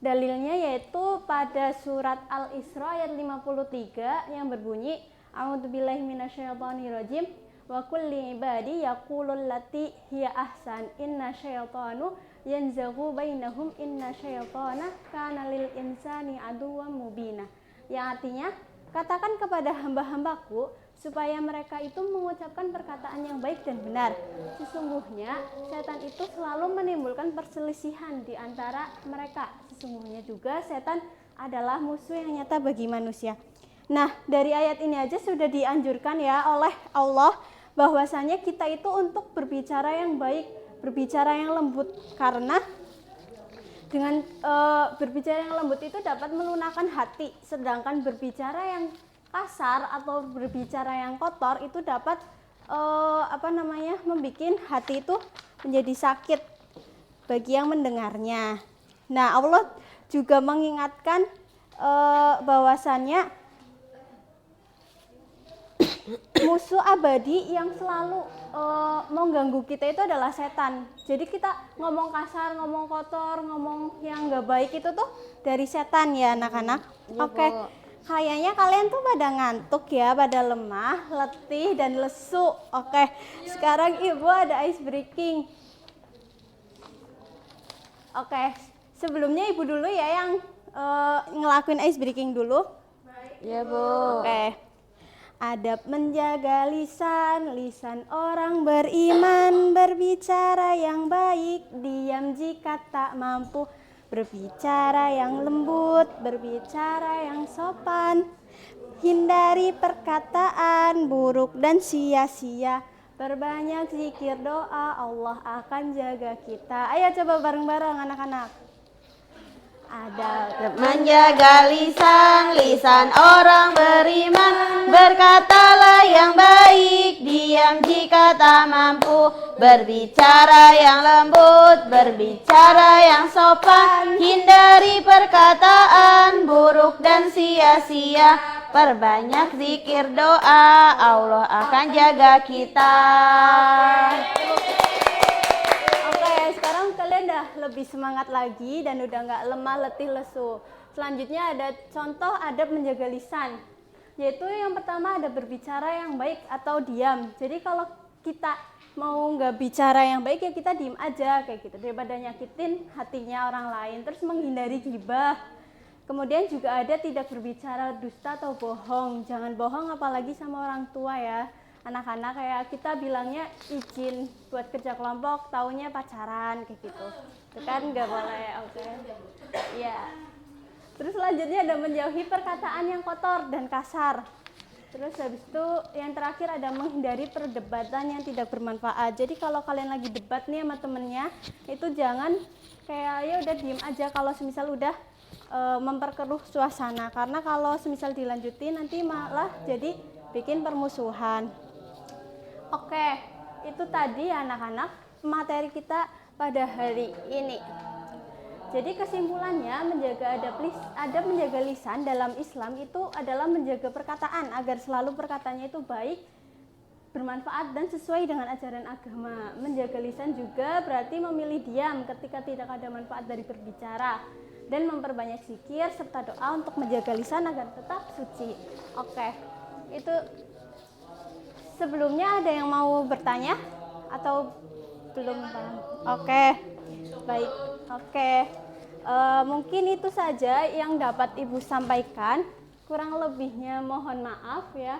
Dalilnya yaitu pada surat Al-Isra ayat 53 yang berbunyi A'udzubillahi minasyaitonirrajim wa kulli ibadi yaqulul lati hiya ahsan inna syaitanu yanzaghu bainahum inna syaitana kana lil insani aduwwan mubina. Yang artinya, katakan kepada hamba-hambaku supaya mereka itu mengucapkan perkataan yang baik dan benar. Sesungguhnya setan itu selalu menimbulkan perselisihan di antara mereka. Sesungguhnya juga setan adalah musuh yang nyata bagi manusia. Nah, dari ayat ini aja sudah dianjurkan ya oleh Allah bahwasanya kita itu untuk berbicara yang baik, berbicara yang lembut, karena dengan berbicara yang lembut itu dapat melunakkan hati, sedangkan berbicara yang kasar atau berbicara yang kotor itu dapat membuat hati itu menjadi sakit bagi yang mendengarnya. Nah, Allah juga mengingatkan bahwasannya musuh abadi yang selalu mengganggu kita itu adalah setan. Jadi kita ngomong kasar, ngomong kotor, ngomong yang nggak baik itu tuh dari setan ya anak-anak. Oke. Kayaknya kalian tuh pada ngantuk ya, pada lemah, letih, dan lesu. Oke, sekarang Ibu ada ice breaking. Oke, sebelumnya Ibu dulu ya yang ngelakuin ice breaking dulu. Iya, Bu. Oke. Adab menjaga lisan, lisan orang beriman, berbicara yang baik, diam jika tak mampu, berbicara yang lembut, berbicara yang sopan, hindari perkataan buruk dan sia-sia, perbanyak zikir doa, Allah akan jaga kita. Ayo coba bareng-bareng anak-anak. Adab Menjaga lisan, lisan orang beriman, berkatalah yang baik, diam jika tak mampu, berbicara yang lembut, berbicara yang sopan, hindari perkataan buruk dan sia-sia, perbanyak zikir doa, Allah akan jaga kita. Sekarang kalian udah lebih semangat lagi dan udah nggak lemah, letih, lesu. Selanjutnya ada contoh adab menjaga lisan, yaitu yang pertama ada berbicara yang baik atau diam. Jadi kalau kita mau nggak bicara yang baik ya kita diem aja kayak gitu, daripada nyakitin hatinya orang lain. Terus menghindari gibah. Kemudian juga ada tidak berbicara dusta atau bohong. Jangan bohong apalagi sama orang tua ya. Anak-anak kayak kita bilangnya izin buat kerja kelompok, taunya pacaran kayak gitu. Itu kan nggak boleh, oke. Iya. Terus selanjutnya ada menjauhi perkataan yang kotor dan kasar. Terus habis itu yang terakhir ada menghindari perdebatan yang tidak bermanfaat. Jadi kalau kalian lagi debat nih sama temennya, itu jangan kayak ya udah diem aja kalau semisal udah memperkeruh suasana. Karena kalau semisal dilanjutin nanti malah jadi bikin permusuhan. Oke, itu tadi anak-anak materi kita pada hari ini. Jadi kesimpulannya menjaga adab menjaga lisan dalam Islam itu adalah menjaga perkataan agar selalu perkataannya itu baik, bermanfaat dan sesuai dengan ajaran agama. Menjaga lisan juga berarti memilih diam ketika tidak ada manfaat dari berbicara dan memperbanyak zikir serta doa untuk menjaga lisan agar tetap suci. Oke, itu sebelumnya ada yang mau bertanya atau belum? Oke, baik. Oke, mungkin itu saja yang dapat Ibu sampaikan. Kurang lebihnya mohon maaf ya.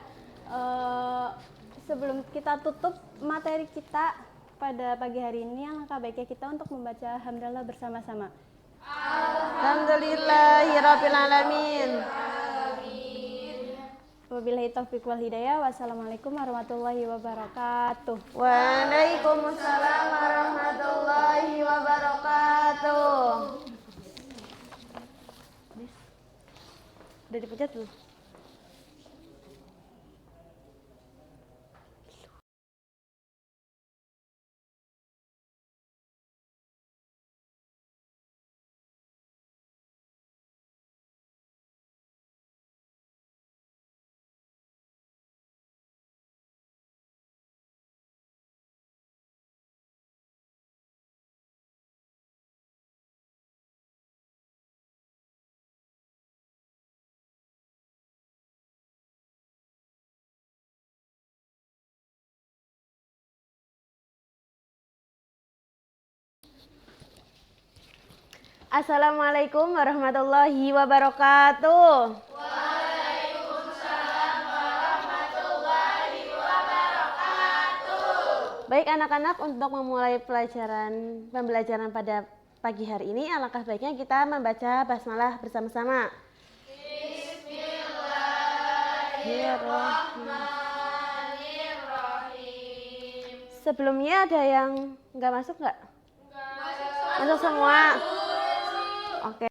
Sebelum kita tutup materi kita pada pagi hari ini, alangkah baiknya kita untuk membaca hamdalah bersama-sama. Alhamdulillahirabbil alamin. Wabillahi taufiq wal hidayah. Wassalamualaikum warahmatullahi wabarakatuh. Waalaikumsalam warahmatullahi wabarakatuh. Udah dipencet belum? Assalamualaikum warahmatullahi wabarakatuh. Waalaikumsalam warahmatullahi Baik anak-anak, untuk memulai pembelajaran pada pagi hari ini, alangkah baiknya kita membaca basmalah bersama-sama. Bismillahirrahmanirrahim. Sebelumnya ada yang nggak masuk nggak? Masuk semua? Oke.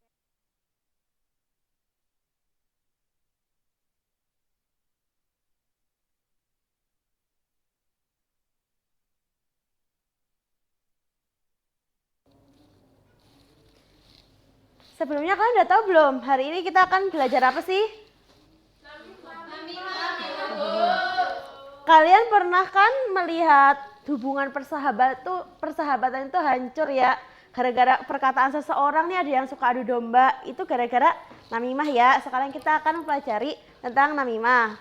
Sebelumnya kalian udah tahu belum? Hari ini kita akan belajar apa sih? Kalian pernah kan melihat hubungan persahabatan itu hancur ya? Gara-gara perkataan seseorang nih, ada yang suka adu domba, itu gara-gara namimah ya. Sekarang kita akan mempelajari tentang namimah.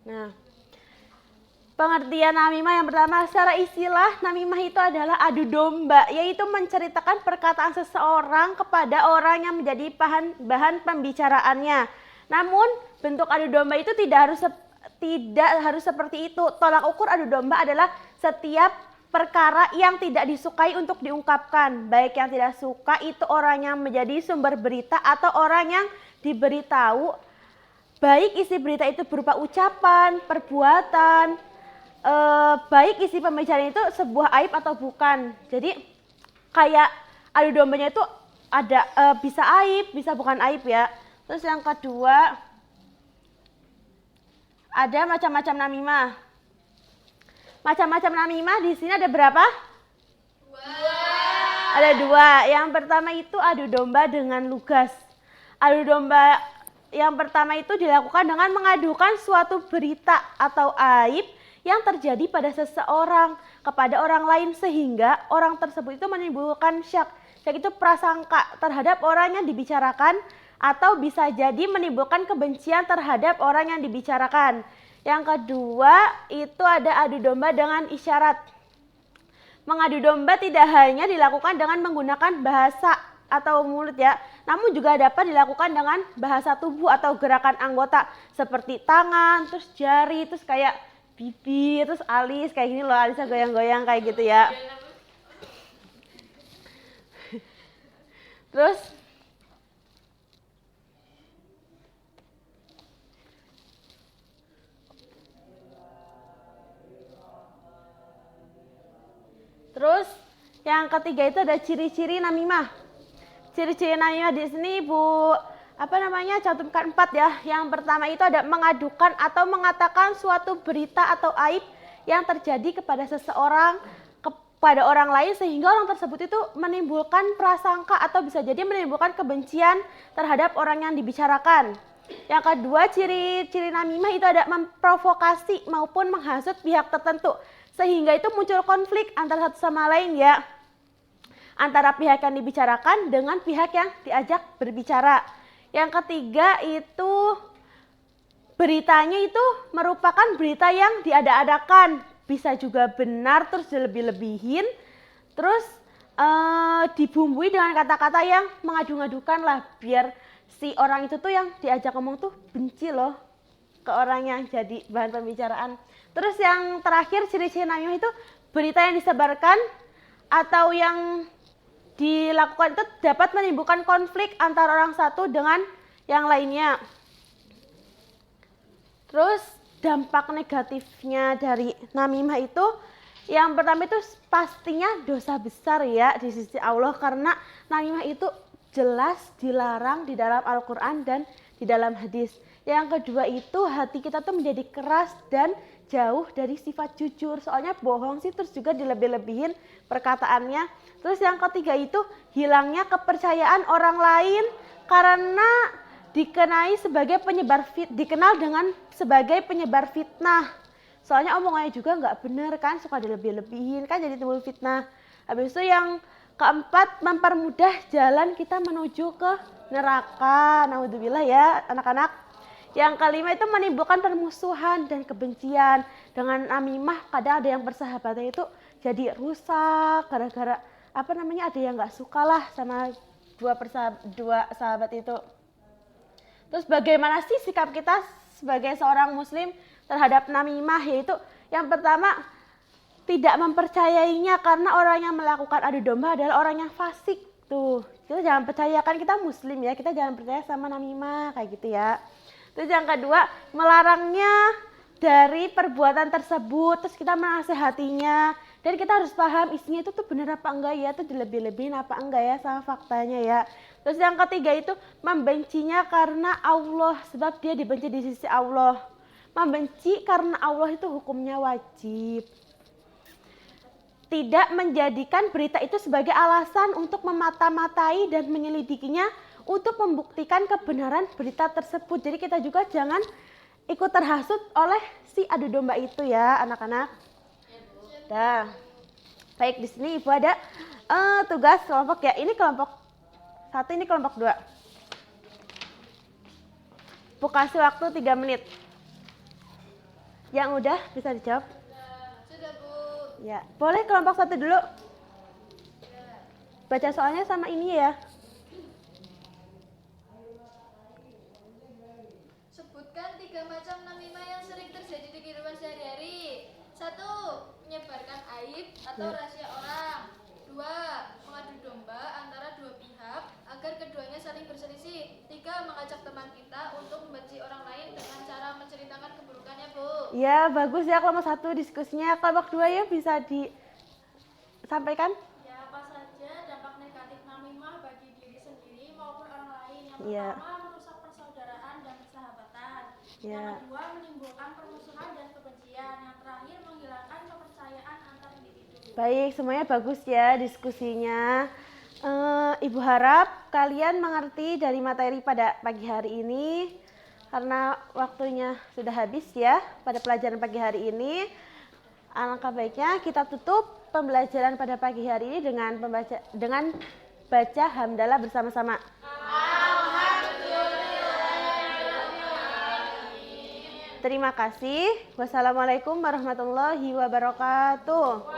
Nah, pengertian namimah yang pertama, secara istilah namimah itu adalah adu domba, yaitu menceritakan perkataan seseorang kepada orang yang menjadi bahan pembicaraannya. Namun bentuk adu domba itu tidak harus seperti itu. Tolak ukur adu domba adalah setiap perkara yang tidak disukai untuk diungkapkan. Baik yang tidak suka itu orang yang menjadi sumber berita atau orang yang diberitahu. Baik isi berita itu berupa ucapan, perbuatan, baik isi pembicaraan itu sebuah aib atau bukan. Jadi kayak adu dombanya itu ada bisa aib, bisa bukan aib ya. Terus yang kedua, ada macam-macam namimah. Macam-macam namimah di sini ada berapa? Ada dua. Yang pertama itu adu domba dengan lugas. Adu domba yang pertama itu dilakukan dengan mengadukan suatu berita atau aib yang terjadi pada seseorang kepada orang lain, sehingga orang tersebut itu menimbulkan syak. Syak itu prasangka terhadap orang yang dibicarakan, atau bisa jadi menimbulkan kebencian terhadap orang yang dibicarakan. Yang kedua itu ada adu domba dengan isyarat. Mengadu domba tidak hanya dilakukan dengan menggunakan bahasa atau mulut ya, namun juga dapat dilakukan dengan bahasa tubuh atau gerakan anggota seperti tangan, terus jari, terus kayak bibir, terus alis kayak gini loh, alisnya goyang-goyang kayak gitu ya. Terus yang ketiga itu ada ciri-ciri namimah. Ciri-ciri namimah di sini cantumkan 4 ya. Yang pertama itu ada mengadukan atau mengatakan suatu berita atau aib yang terjadi kepada seseorang kepada orang lain, sehingga orang tersebut itu menimbulkan prasangka atau bisa jadi menimbulkan kebencian terhadap orang yang dibicarakan. Yang kedua, ciri-ciri namimah itu ada memprovokasi maupun menghasut pihak tertentu, sehingga itu muncul konflik antara satu sama lain ya, antara pihak yang dibicarakan dengan pihak yang diajak berbicara. Yang ketiga itu beritanya itu merupakan berita yang diada-adakan, bisa juga benar terus dilebih-lebihin, terus dibumbui dengan kata-kata yang mengadu-ngadukan lah, biar si orang itu tuh yang diajak ngomong tuh benci loh ke orang yang jadi bahan pembicaraan. Terus yang terakhir ciri-ciri namimah itu berita yang disebarkan atau yang dilakukan itu dapat menimbulkan konflik antara orang satu dengan yang lainnya. Terus dampak negatifnya dari namimah itu, yang pertama itu pastinya dosa besar ya di sisi Allah, karena namimah itu jelas dilarang di dalam Al-Quran dan di dalam hadis. Yang kedua itu hati kita tuh menjadi keras dan jauh dari sifat jujur, soalnya bohong sih terus juga dilebih-lebihin perkataannya. Terus yang ketiga itu hilangnya kepercayaan orang lain karena dikenal dengan sebagai penyebar fitnah. Soalnya omongannya juga nggak benar kan, suka dilebih-lebihin kan, jadi timbul fitnah. Habis itu yang keempat, mempermudah jalan kita menuju ke neraka. Naudzubillah ya anak-anak. Yang kelima itu menimbulkan permusuhan dan kebencian. Dengan namimah kadang ada yang persahabatnya itu jadi rusak gara-gara ada yang nggak suka lah sama dua sahabat itu. Terus bagaimana sih sikap kita sebagai seorang muslim terhadap namimah, yaitu yang pertama tidak mempercayainya karena orang yang melakukan adu domba adalah orang yang fasik. Tuh, kita jangan percaya, kan kita muslim ya, kita jangan percaya sama namimah kayak gitu ya. Terus yang kedua, melarangnya dari perbuatan tersebut, terus kita menasehatinya, dan kita harus paham isinya itu tuh benar apa enggak ya, itu dilebih-lebihin apa enggak ya sama faktanya ya. Terus yang ketiga itu membencinya karena Allah, sebab dia dibenci di sisi Allah. Membenci karena Allah itu hukumnya wajib. Tidak menjadikan berita itu sebagai alasan untuk memata-matai dan menyelidikinya untuk membuktikan kebenaran berita tersebut. Jadi kita juga jangan ikut terhasut oleh si adu domba itu ya anak-anak. Nah, baik, di sini Ibu ada tugas kelompok ya. Ini kelompok 1, ini kelompok 2. Bu kasih waktu 3 menit. Yang udah bisa dijawab? Sudah, Bu. Ya, boleh kelompok 1 dulu. Baca soalnya sama ini ya. Sebutkan 3 macam namimah yang sering terjadi di kehidupan sehari-hari. 1. Menyebarkan aib atau rahasia orang. 2. Mengadu domba antara dua pihak agar keduanya saling berselisih. 3. Mengajak teman kita untuk membenci orang lain dengan cara menceritakan keburukannya, Bu. Ya, bagus ya kelompok 1 diskusinya. Kelompok 2 ya bisa disampaikan? Ya, apa saja dampak negatif namimah bagi diri sendiri maupun orang lain? Yang Ya. pertama, merusak persaudaraan dan persahabatan. Ya. Yang kedua, menimbulkan permusuhan dan kebencian. Yang terakhir, menghilangkan kepercayaan antar individu. Baik, semuanya bagus ya diskusinya. Ibu harap kalian mengerti dari materi pada pagi hari ini. Karena waktunya sudah habis ya pada pelajaran pagi hari ini. Alangkah baiknya kita tutup pembelajaran pada pagi hari ini dengan baca hamdalah bersama-sama. Terima kasih. Wassalamualaikum warahmatullahi wabarakatuh.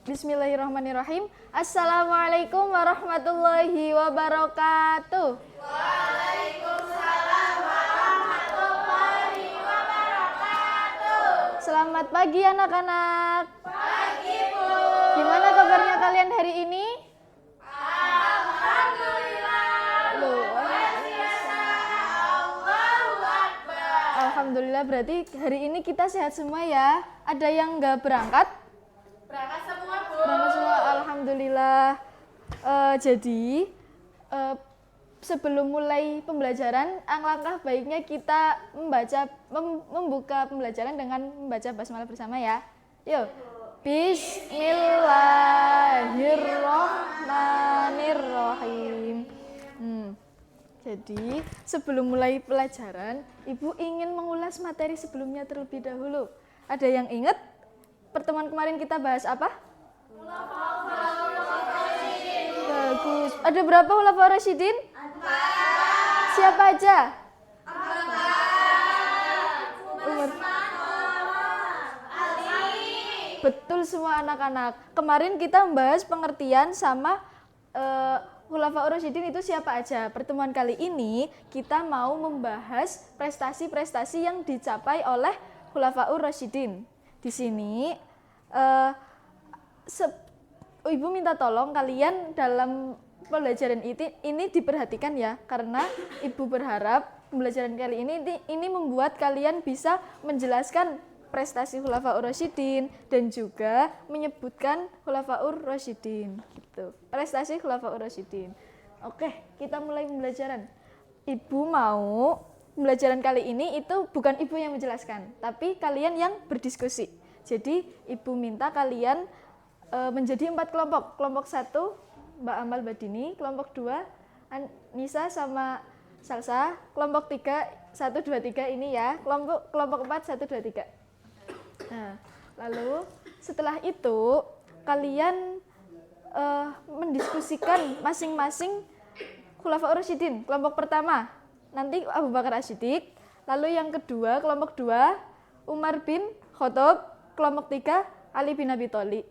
Bismillahirrahmanirrahim. Assalamualaikum warahmatullahi wabarakatuh. Waalaikumsalam warahmatullahi wabarakatuh. Selamat pagi anak-anak. Pagi, Bu. Gimana kabarnya kalian hari ini? Alhamdulillah. Luar biasa. Allahu Akbar. Alhamdulillah, berarti hari ini kita sehat semua ya. Ada yang nggak berangkat? Berangkat semua, Bu. Berangkat semua, alhamdulillah. Jadi sebelum mulai pembelajaran, alangkah baiknya kita membuka pembelajaran dengan membaca basmalah bersama ya. Yuk. Bismillahirrahmanirrahim. Jadi sebelum mulai pelajaran, Ibu ingin mengulas materi sebelumnya terlebih dahulu. Ada yang ingat? Pertemuan kemarin kita bahas apa? Bagus. Ada berapa khulafaur rasyidin? 4. Siapa aja? Umar. Betul semua anak-anak. Kemarin kita membahas pengertian sama Khulafaur Rasyidin itu siapa aja? Pertemuan kali ini kita mau membahas prestasi-prestasi yang dicapai oleh Khulafaur Rasyidin. Di sini Ibu minta tolong kalian dalam pembelajaran ini diperhatikan ya, karena Ibu berharap pembelajaran kali ini membuat kalian bisa menjelaskan prestasi Khulafaur Rasyidin dan juga menyebutkan Khulafaur Rasyidin gitu. Prestasi Khulafaur Rasyidin. Oke, kita mulai pembelajaran. Ibu mau pembelajaran kali ini itu bukan Ibu yang menjelaskan, tapi kalian yang berdiskusi. Jadi Ibu minta kalian menjadi 4 kelompok. Kelompok 1 Mbak Amal Badini, kelompok 2 Nisa sama Salsa, kelompok 3 1 2 3 ini ya. Kelompok 4 1 2 3. Nah, lalu setelah itu kalian mendiskusikan masing-masing Khulafaur Rasyidin. Kelompok pertama nanti Abu Bakar As-Siddiq, lalu yang kedua kelompok 2 Umar bin Khattab, kelompok 3 Ali bin Abi Thalib,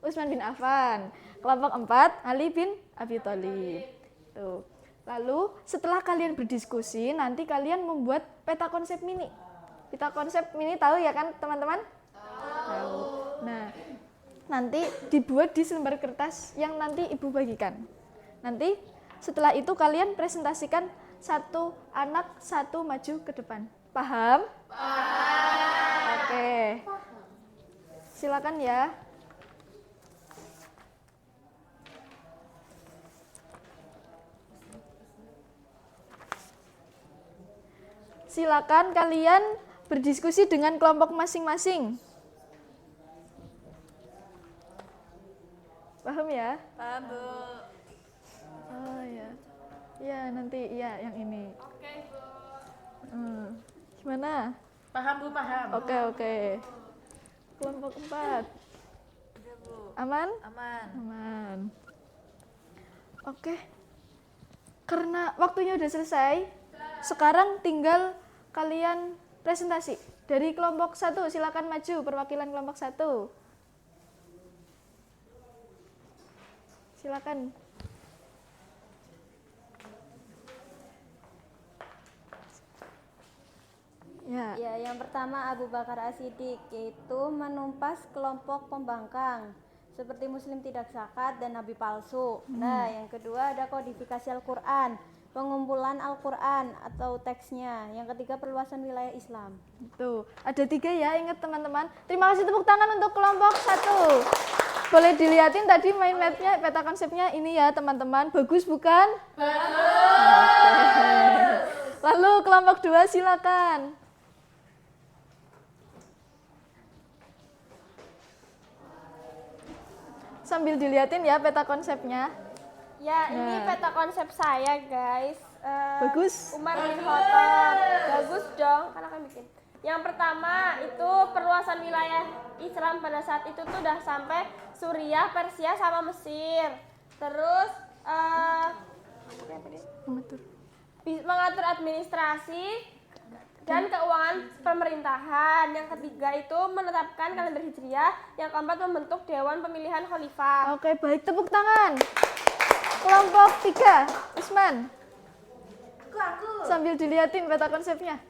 Utsman bin Affan, kelompok 4 Ali bin Abi Thalib. Tuh. Lalu setelah kalian berdiskusi, nanti kalian membuat peta konsep mini. Peta konsep mini tahu ya kan teman-teman? Tahu. Nah, nanti dibuat di selembar kertas yang nanti Ibu bagikan. Nanti setelah itu kalian presentasikan satu anak satu maju ke depan. Paham? Paham. Oke. Silakan ya. Silakan kalian berdiskusi dengan kelompok masing-masing. Paham ya? Paham, Bu. Oh ya. Ya, nanti ya yang ini. Oke, Bu. Gimana? Paham Bu, paham. Oke. Kelompok 4. Udah, Bu. Aman? Aman. Aman. Oke. Karena waktunya udah selesai, sekarang tinggal kalian presentasi. Dari kelompok 1 silakan maju perwakilan kelompok 1. Silakan. Ya. Ya, yang pertama Abu Bakar As-Siddiq, yaitu menumpas kelompok pembangkang seperti Muslim tidak zakat dan Nabi palsu. Nah, yang kedua ada kodifikasi Al-Quran, pengumpulan Al-Quran atau teksnya. Yang ketiga perluasan wilayah Islam. Tuh, ada 3 ya, ingat teman-teman. Terima kasih, tepuk tangan untuk kelompok 1. Boleh dilihatin tadi mind map-nya, peta konsepnya ini ya teman-teman. Bagus bukan? Bagus. Lalu kelompok 2 silakan. Sambil dilihatin ya peta konsepnya. Ya, ini Nah. peta konsep saya, guys. Bagus. Umar bin Khattab. Bagus dong, kan akan bikin. Yang pertama itu perluasan wilayah Islam pada saat itu tuh udah sampai Suriah, Persia sama Mesir. Terus mengatur administrasi dan keuangan pemerintahan. Yang ketiga itu menetapkan kalender Hijriah. Yang keempat membentuk Dewan Pemilihan Khalifah. Oke, baik, tepuk tangan. Kelompok 3, Usman. Aku. Sambil dilihatin peta konsepnya.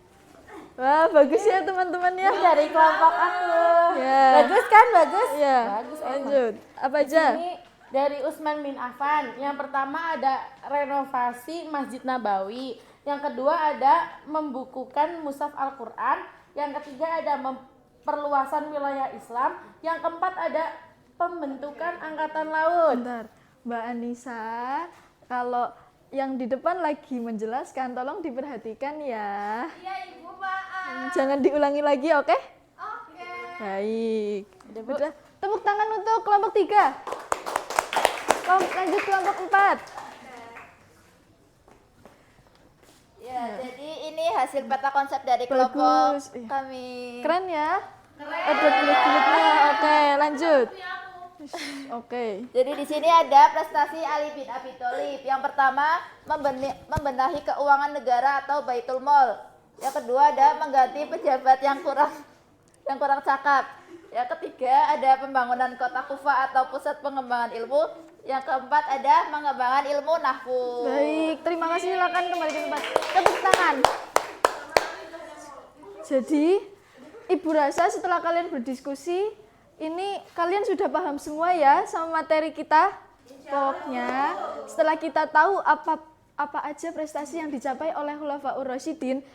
Wah, bagus ya teman-teman ya. Dari kelompok aku. Ya. Bagus kan? Bagus? Ya. Bagus, Lanjut. Apa aja? Ini dari Utsman bin Affan. Yang pertama ada renovasi Masjid Nabawi. Yang kedua ada membukukan Mushaf Al-Quran. Yang ketiga ada perluasan wilayah Islam. Yang keempat ada pembentukan Angkatan Laut. Bentar, Mbak Anissa, kalau yang di depan lagi menjelaskan, tolong diperhatikan ya. Iya Ibu, maaf. Jangan diulangi lagi, oke? Oke. Baik. Udah, tepuk tangan untuk kelompok 3. Lanjut kelompok 4. Ya, jadi ini hasil peta konsep dari kelompok Bagus. Iya. kami. Keren ya? Ada bulut-bulutnya. Oke, lanjut. Oke. Jadi di sini ada prestasi Ali bin Abi Thalib. Yang pertama membenahi keuangan negara atau Baitul Mal. Yang kedua ada mengganti pejabat yang kurang cakap. Yang ketiga ada pembangunan kota Kufa atau pusat pengembangan ilmu. Yang keempat ada mengembangkan ilmu nahwu. Baik, terima kasih. Silakan kembali ke tempat. Tepuk tangan. Jadi, Ibu rasa setelah kalian berdiskusi, ini kalian sudah paham semua ya sama materi kita? Pokoknya, setelah kita tahu apa aja prestasi yang dicapai oleh Khulafaur Rasyidin,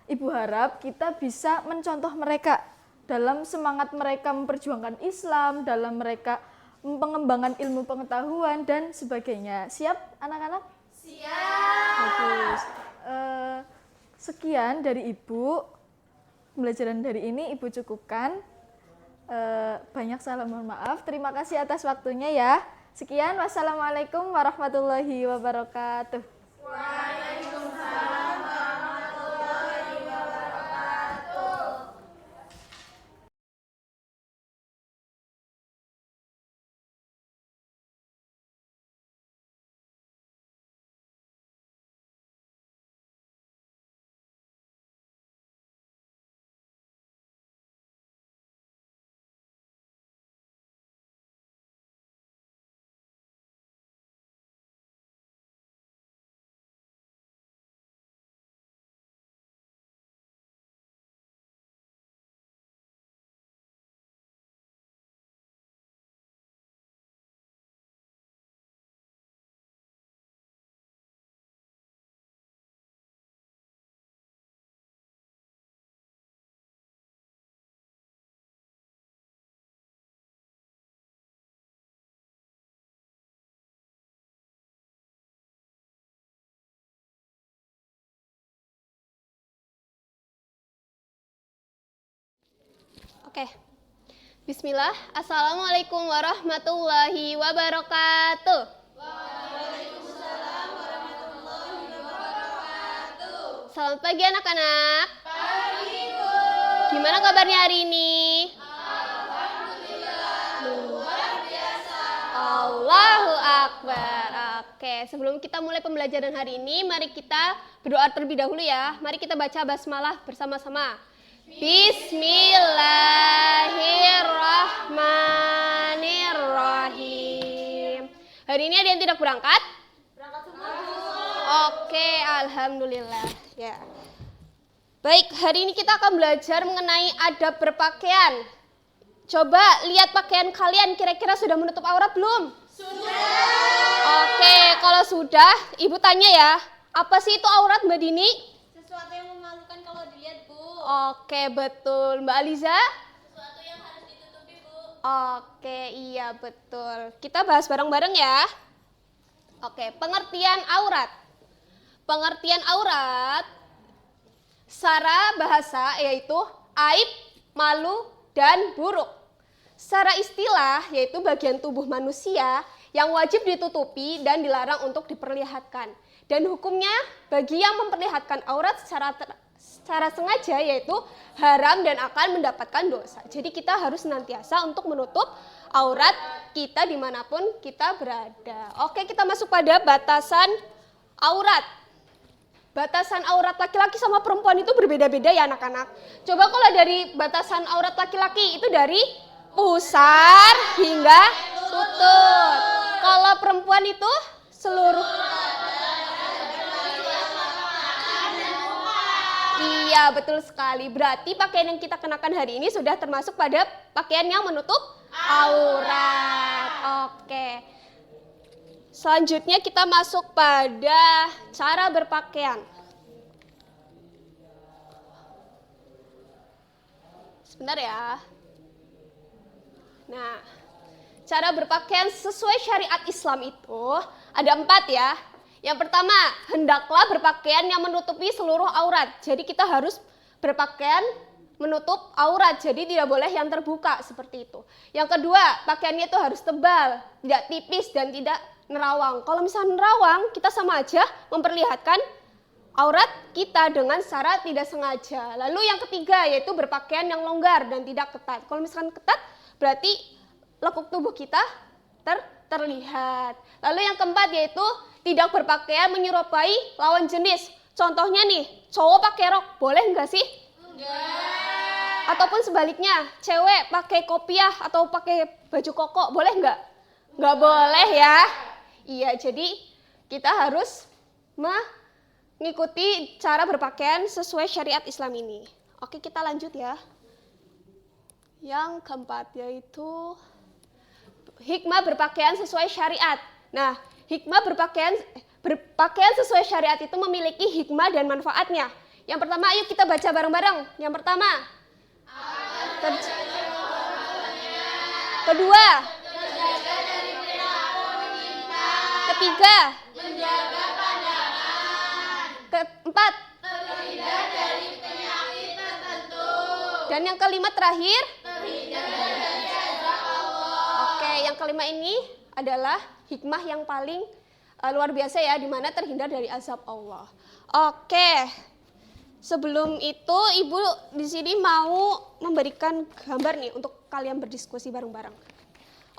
Ibu harap kita bisa mencontoh mereka dalam semangat mereka memperjuangkan Islam, dalam mereka pengembangan ilmu pengetahuan dan sebagainya. Siap anak-anak? Siap. Bagus. Sekian dari Ibu. Pembelajaran dari ini Ibu cukupkan. Banyak salah mohon maaf. Terima kasih atas waktunya ya. Sekian. Wassalamualaikum warahmatullahi wabarakatuh. Waalaikumsalam warahmatullahi wabarakatuh. Oke. Bismillah. Assalamualaikum warahmatullahi wabarakatuh. Waalaikumsalam warahmatullahi wabarakatuh. Selamat pagi anak-anak. Pagi, Bu. Gimana kabarnya hari ini? Alhamdulillah. Luar biasa. Allahu Akbar. Oke, sebelum kita mulai pembelajaran hari ini, mari kita berdoa terlebih dahulu ya. Mari kita baca basmalah bersama-sama. Bismillahirrahmanirrahim. Hari ini ada yang tidak berangkat? Berangkat semua. Oke, alhamdulillah. Ya. Baik, hari ini kita akan belajar mengenai adab berpakaian. Coba lihat pakaian kalian, kira-kira sudah menutup aurat belum? Sudah. Oke, kalau sudah, Ibu tanya ya, apa sih itu aurat Mbak Dini? Sesuatu yang memalukan kalau dilihat, Bu. Oke, betul. Mbak Aliza? Sesuatu yang harus ditutupi, Bu. Oke, iya betul. Kita bahas bareng-bareng ya. Oke, pengertian aurat. Pengertian aurat secara bahasa yaitu aib, malu, dan buruk. Secara istilah yaitu bagian tubuh manusia yang wajib ditutupi dan dilarang untuk diperlihatkan. Dan hukumnya bagi yang memperlihatkan aurat secara sengaja yaitu haram dan akan mendapatkan dosa. Jadi kita harus senantiasa untuk menutup aurat kita dimanapun kita berada. Oke, kita masuk pada batasan aurat. Batasan aurat laki-laki sama perempuan itu berbeda-beda ya anak-anak. Coba kalau dari batasan aurat laki-laki itu dari pusar hingga lutut. Kalau perempuan itu seluruh. Iya, betul sekali. Berarti pakaian yang kita kenakan hari ini sudah termasuk pada pakaian yang menutup aurat. Oke. Selanjutnya kita masuk pada cara berpakaian. Sebentar ya. Nah, cara berpakaian sesuai syariat Islam itu ada 4 ya. Yang pertama, hendaklah berpakaian yang menutupi seluruh aurat. Jadi kita harus berpakaian menutup aurat, jadi tidak boleh yang terbuka seperti itu. Yang kedua, pakaiannya itu harus tebal, tidak tipis dan tidak nerawang. Kalau misalnya nerawang, kita sama aja memperlihatkan aurat kita dengan secara tidak sengaja. Lalu yang ketiga yaitu berpakaian yang longgar dan tidak ketat. Kalau misalkan ketat, berarti lekuk tubuh kita terlihat. Lalu yang keempat yaitu tidak berpakaian menyerupai lawan jenis. Contohnya nih, cowok pakai rok, boleh nggak sih? Enggak. Ataupun sebaliknya, cewek pakai kopiah atau pakai baju koko, boleh nggak? Nggak boleh ya. Iya, jadi kita harus mengikuti cara berpakaian sesuai syariat Islam ini. Oke, kita lanjut ya. Yang keempat yaitu hikmah berpakaian sesuai syariat. Nah, hikmah berpakaian sesuai syariat itu memiliki hikmah dan manfaatnya. Yang pertama, ayo kita baca bareng-bareng. Yang pertama, kedua, ketiga, menjaga pandangan, keempat, terhindar dari penyakit tertentu, dan yang kelima terakhir. terhindar dari azab Allah. Oke, yang kelima ini adalah hikmah yang paling luar biasa ya, di mana terhindar dari azab Allah. Oke, sebelum itu Ibu di sini mau memberikan gambar nih untuk kalian berdiskusi bareng-bareng.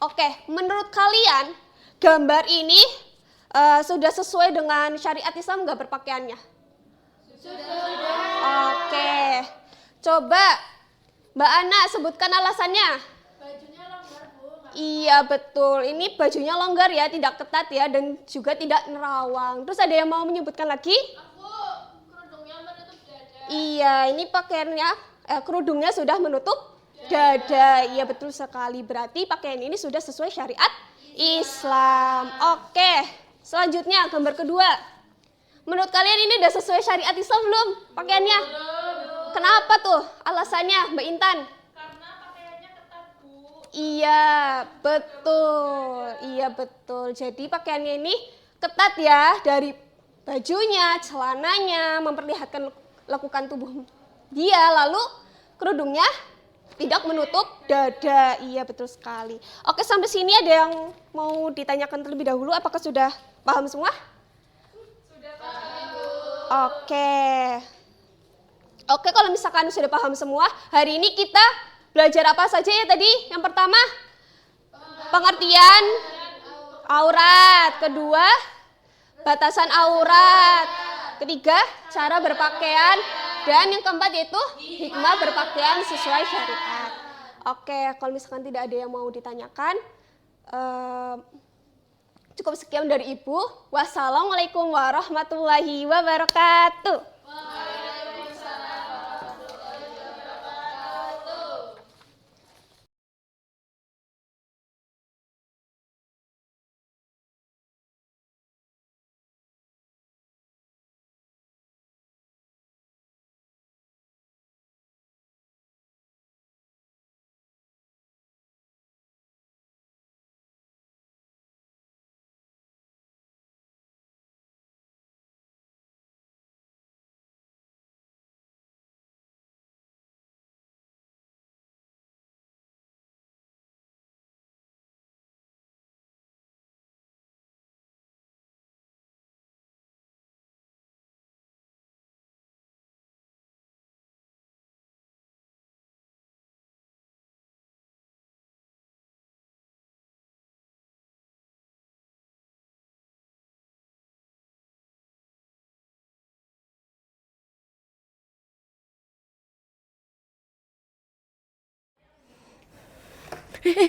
Oke, menurut kalian gambar ini sudah sesuai dengan syariat Islam nggak berpakaiannya? Sudah. Oke, coba Mbak Ana sebutkan alasannya. Bajunya longgar, Bu. Iya betul, ini bajunya longgar ya, tidak ketat ya, dan juga tidak nerawang. Terus ada yang mau menyebutkan lagi? Aku kerudungnya menutup dada. Iya, ini pakaiannya, kerudungnya sudah menutup dada. Iya betul sekali, berarti pakaian ini sudah sesuai syariat Islam. Oke, selanjutnya gambar kedua. Menurut kalian ini udah sesuai syariat Islam belum pakaiannya? Kenapa tuh alasannya Mbak Intan? Iya, betul. Jadi pakaiannya ini ketat ya, dari bajunya, celananya, memperlihatkan lekukan tubuh dia, lalu kerudungnya tidak menutup dada. Iya, betul sekali. Oke, sampai sini ada yang mau ditanyakan terlebih dahulu, apakah sudah paham semua? Sudah paham, Bu. Oke, kalau misalkan sudah paham semua, hari ini kita belajar apa saja ya tadi? Yang pertama, pengertian aurat. Kedua, batasan aurat. Ketiga, cara berpakaian. Dan yang keempat yaitu hikmah berpakaian sesuai syariat. Oke, kalau misalkan tidak ada yang mau ditanyakan, cukup sekian dari Ibu. Wassalamualaikum warahmatullahi wabarakatuh.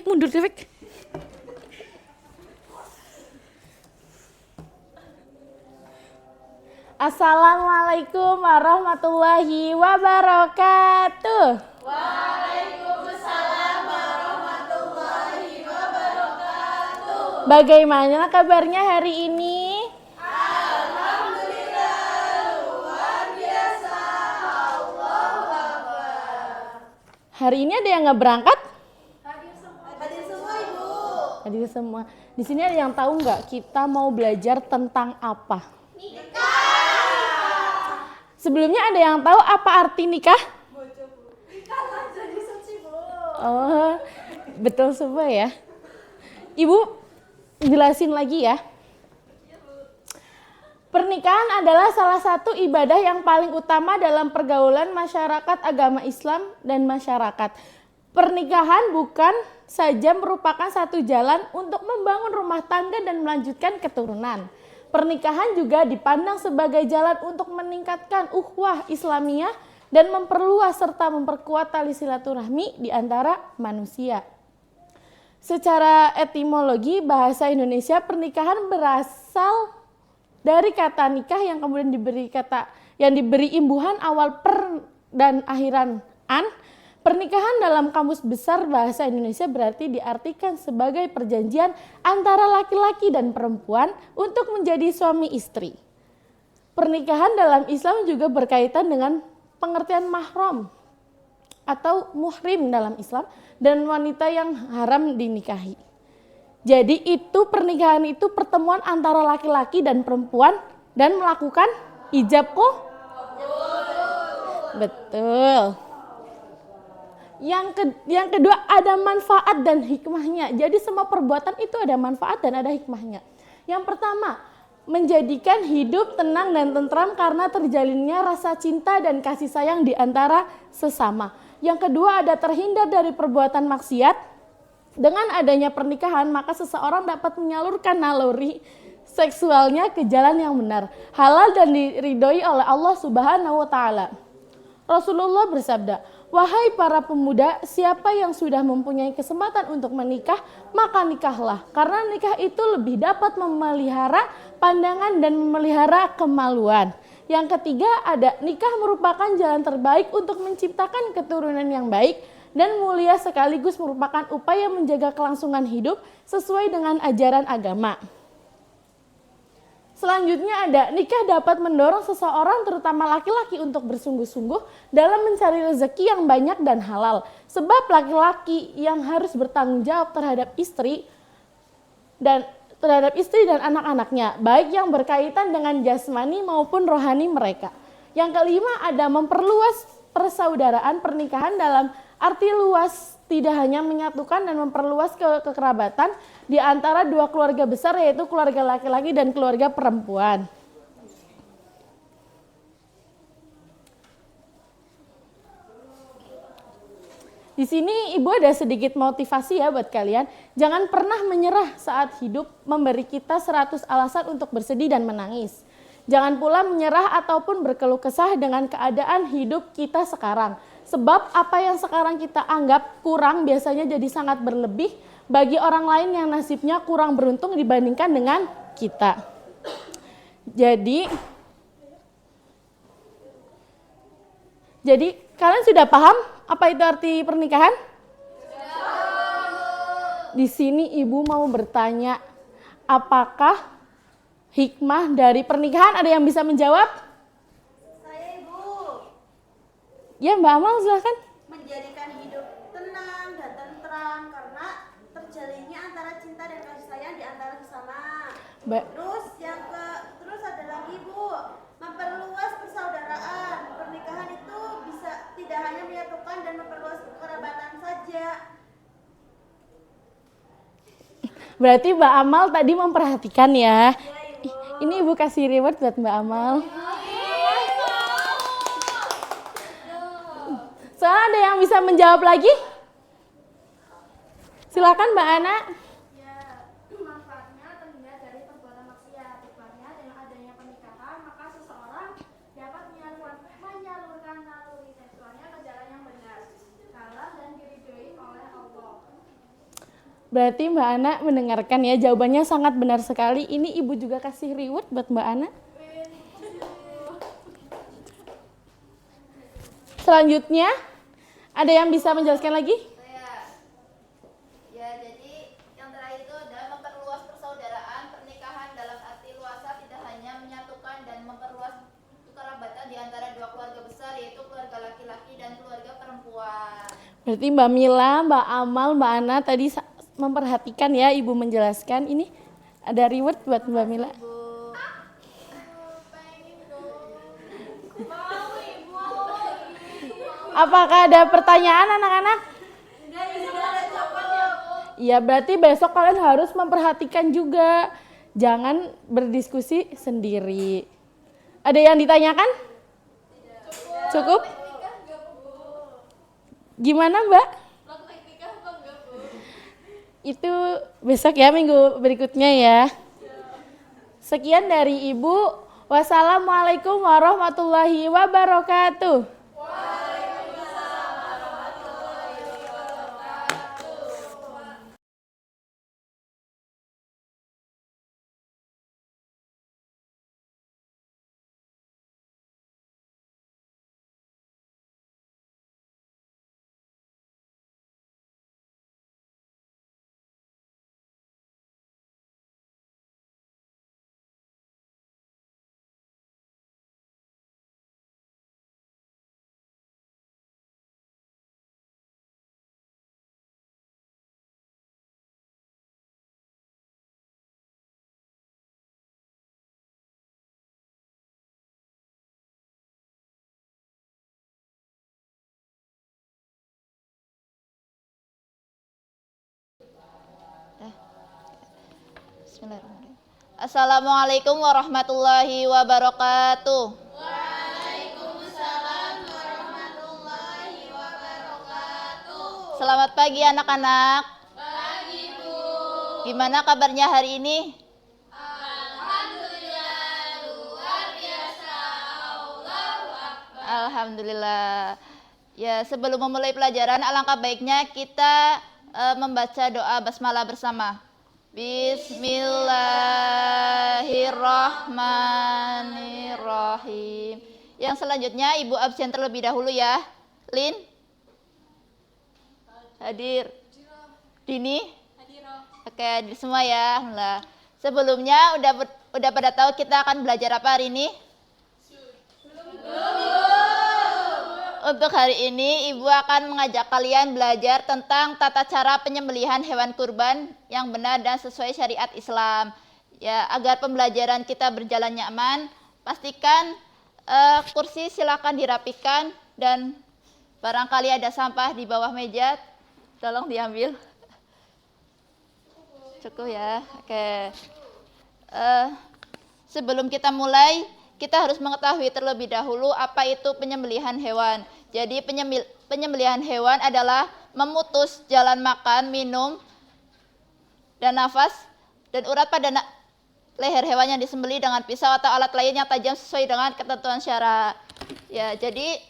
Mundur Devek. Assalamualaikum warahmatullahi wabarakatuh. Waalaikumsalam warahmatullahi wabarakatuh. Bagaimana kabarnya hari ini? Alhamdulillah, luar biasa. Allahu Akbar. Hari ini ada yang nggak berangkat? Hadir semua, Ibu. Hadir semua. Di sini ada yang tahu nggak kita mau belajar tentang apa? Sebelumnya ada yang tahu apa arti nikah? Oh, betul semua ya. Ibu jelasin lagi ya. Pernikahan adalah salah satu ibadah yang paling utama dalam pergaulan masyarakat agama Islam dan masyarakat. Pernikahan bukan saja merupakan satu jalan untuk membangun rumah tangga dan melanjutkan keturunan. Pernikahan juga dipandang sebagai jalan untuk meningkatkan ukhuwah Islamiyah dan memperluas serta memperkuat tali silaturahmi di antara manusia. Secara etimologi bahasa Indonesia, pernikahan berasal dari kata nikah yang kemudian diberi imbuhan awal per dan akhiran an. Pernikahan dalam Kamus Besar Bahasa Indonesia berarti diartikan sebagai perjanjian antara laki-laki dan perempuan untuk menjadi suami istri. Pernikahan dalam Islam juga berkaitan dengan pengertian mahram atau muhrim dalam Islam dan wanita yang haram dinikahi. Jadi pernikahan itu pertemuan antara laki-laki dan perempuan dan melakukan ijab kok? Betul. Yang kedua ada manfaat dan hikmahnya. Jadi semua perbuatan itu ada manfaat dan ada hikmahnya. Yang pertama, menjadikan hidup tenang dan tentram karena terjalinnya rasa cinta dan kasih sayang di antara sesama. Yang kedua ada terhindar dari perbuatan maksiat. Dengan adanya pernikahan maka seseorang dapat menyalurkan naluri seksualnya ke jalan yang benar, halal dan diridhoi oleh Allah Subhanahu wa taala. Rasulullah bersabda, "Wahai para pemuda, siapa yang sudah mempunyai kesempatan untuk menikah, maka nikahlah. Karena nikah itu lebih dapat memelihara pandangan dan memelihara kemaluan." Yang ketiga ada nikah merupakan jalan terbaik untuk menciptakan keturunan yang baik dan mulia sekaligus merupakan upaya menjaga kelangsungan hidup sesuai dengan ajaran agama. Selanjutnya ada nikah dapat mendorong seseorang terutama laki-laki untuk bersungguh-sungguh dalam mencari rezeki yang banyak dan halal. Sebab laki-laki yang harus bertanggung jawab terhadap istri dan anak-anaknya, baik yang berkaitan dengan jasmani maupun rohani mereka. Yang kelima ada memperluas persaudaraan pernikahan dalam arti luas, tidak hanya menyatukan dan memperluas kekerabatan di antara dua keluarga besar yaitu keluarga laki-laki dan keluarga perempuan. Di sini Ibu ada sedikit motivasi ya buat kalian. Jangan pernah menyerah saat hidup memberi kita 100 alasan untuk bersedih dan menangis. Jangan pula menyerah ataupun berkeluh kesah dengan keadaan hidup kita sekarang. Sebab apa yang sekarang kita anggap kurang biasanya jadi sangat berlebih bagi orang lain yang nasibnya kurang beruntung dibandingkan dengan kita. Jadi kalian sudah paham apa itu arti pernikahan? Di sini Ibu mau bertanya, apakah hikmah dari pernikahan? Ada yang bisa menjawab? Saya Ibu. Ya Mbak Amal silahkan. Menjadikan hidup tenang dan tentram karena terjalinnya antara cinta dan kasih sayang di antara sesama. Terus ada lagi Bu, memperluas persaudaraan. Pernikahan itu bisa tidak hanya menyatukan dan memperluas kekerabatan saja. Berarti Mbak Amal tadi memperhatikan ya. Ini Ibu kasih reward buat Mbak Amal. Soalnya ada yang bisa menjawab lagi? Silakan Mbak Ana. Manfaatnya terhindar dari perbuatan maksiat. Tepatnya dengan adanya pernikahan, maka seseorang dapat menyalurkan naluri seksualnya ke jalan yang benar, halal dan diridhoi oleh Allah. Berarti Mbak Ana mendengarkan ya, jawabannya sangat benar sekali. Ini Ibu juga kasih reward buat Mbak Ana. Selanjutnya, ada yang bisa menjelaskan lagi? Ya, jadi yang terakhir itu adalah memperluas persaudaraan. Pernikahan dalam arti luasa tidak hanya menyatukan dan memperluas kekerabatan di antara dua keluarga besar yaitu keluarga laki-laki dan keluarga perempuan. Berarti Mbak Mila, Mbak Amal, Mbak Ana tadi memperhatikan ya Ibu menjelaskan. Ini ada reward buat Mbak Mila. Apakah ada pertanyaan anak-anak? Iya, berarti besok kalian harus memperhatikan juga. Jangan berdiskusi sendiri. Ada yang ditanyakan? Cukup? Gimana Mbak? Itu besok ya, minggu berikutnya ya. Sekian dari Ibu. Wassalamualaikum warahmatullahi wabarakatuh. Bismillahirrahmanirrahim. Assalamualaikum warahmatullahi wabarakatuh. Waalaikumsalam warahmatullahi wabarakatuh. Selamat pagi anak-anak. Pagi, Bu. Gimana kabarnya hari ini? Alhamdulillah, luar biasa. Allahu Akbar. Alhamdulillah. Ya, sebelum memulai pelajaran, alangkah baiknya kita membaca doa basmalah bersama. Bismillahirrahmanirrahim. Yang selanjutnya Ibu absen terlebih dahulu ya. Lin? Hadir. Dini? Oke, hadir semua ya. Alhamdulillah. Sebelumnya udah pada tahu kita akan belajar apa hari ini? Untuk hari ini, Ibu akan mengajak kalian belajar tentang tata cara penyembelihan hewan kurban yang benar dan sesuai syariat Islam. Ya, agar pembelajaran kita berjalan nyaman, pastikan kursi silakan dirapikan dan barangkali ada sampah di bawah meja, tolong diambil. Cukup ya, oke. Sebelum kita mulai, kita harus mengetahui terlebih dahulu apa itu penyembelihan hewan. Jadi penyembelihan hewan adalah memutus jalan makan, minum, dan nafas, dan urat pada leher hewan yang disembelih dengan pisau atau alat lain yang tajam sesuai dengan ketentuan syara. Ya, jadi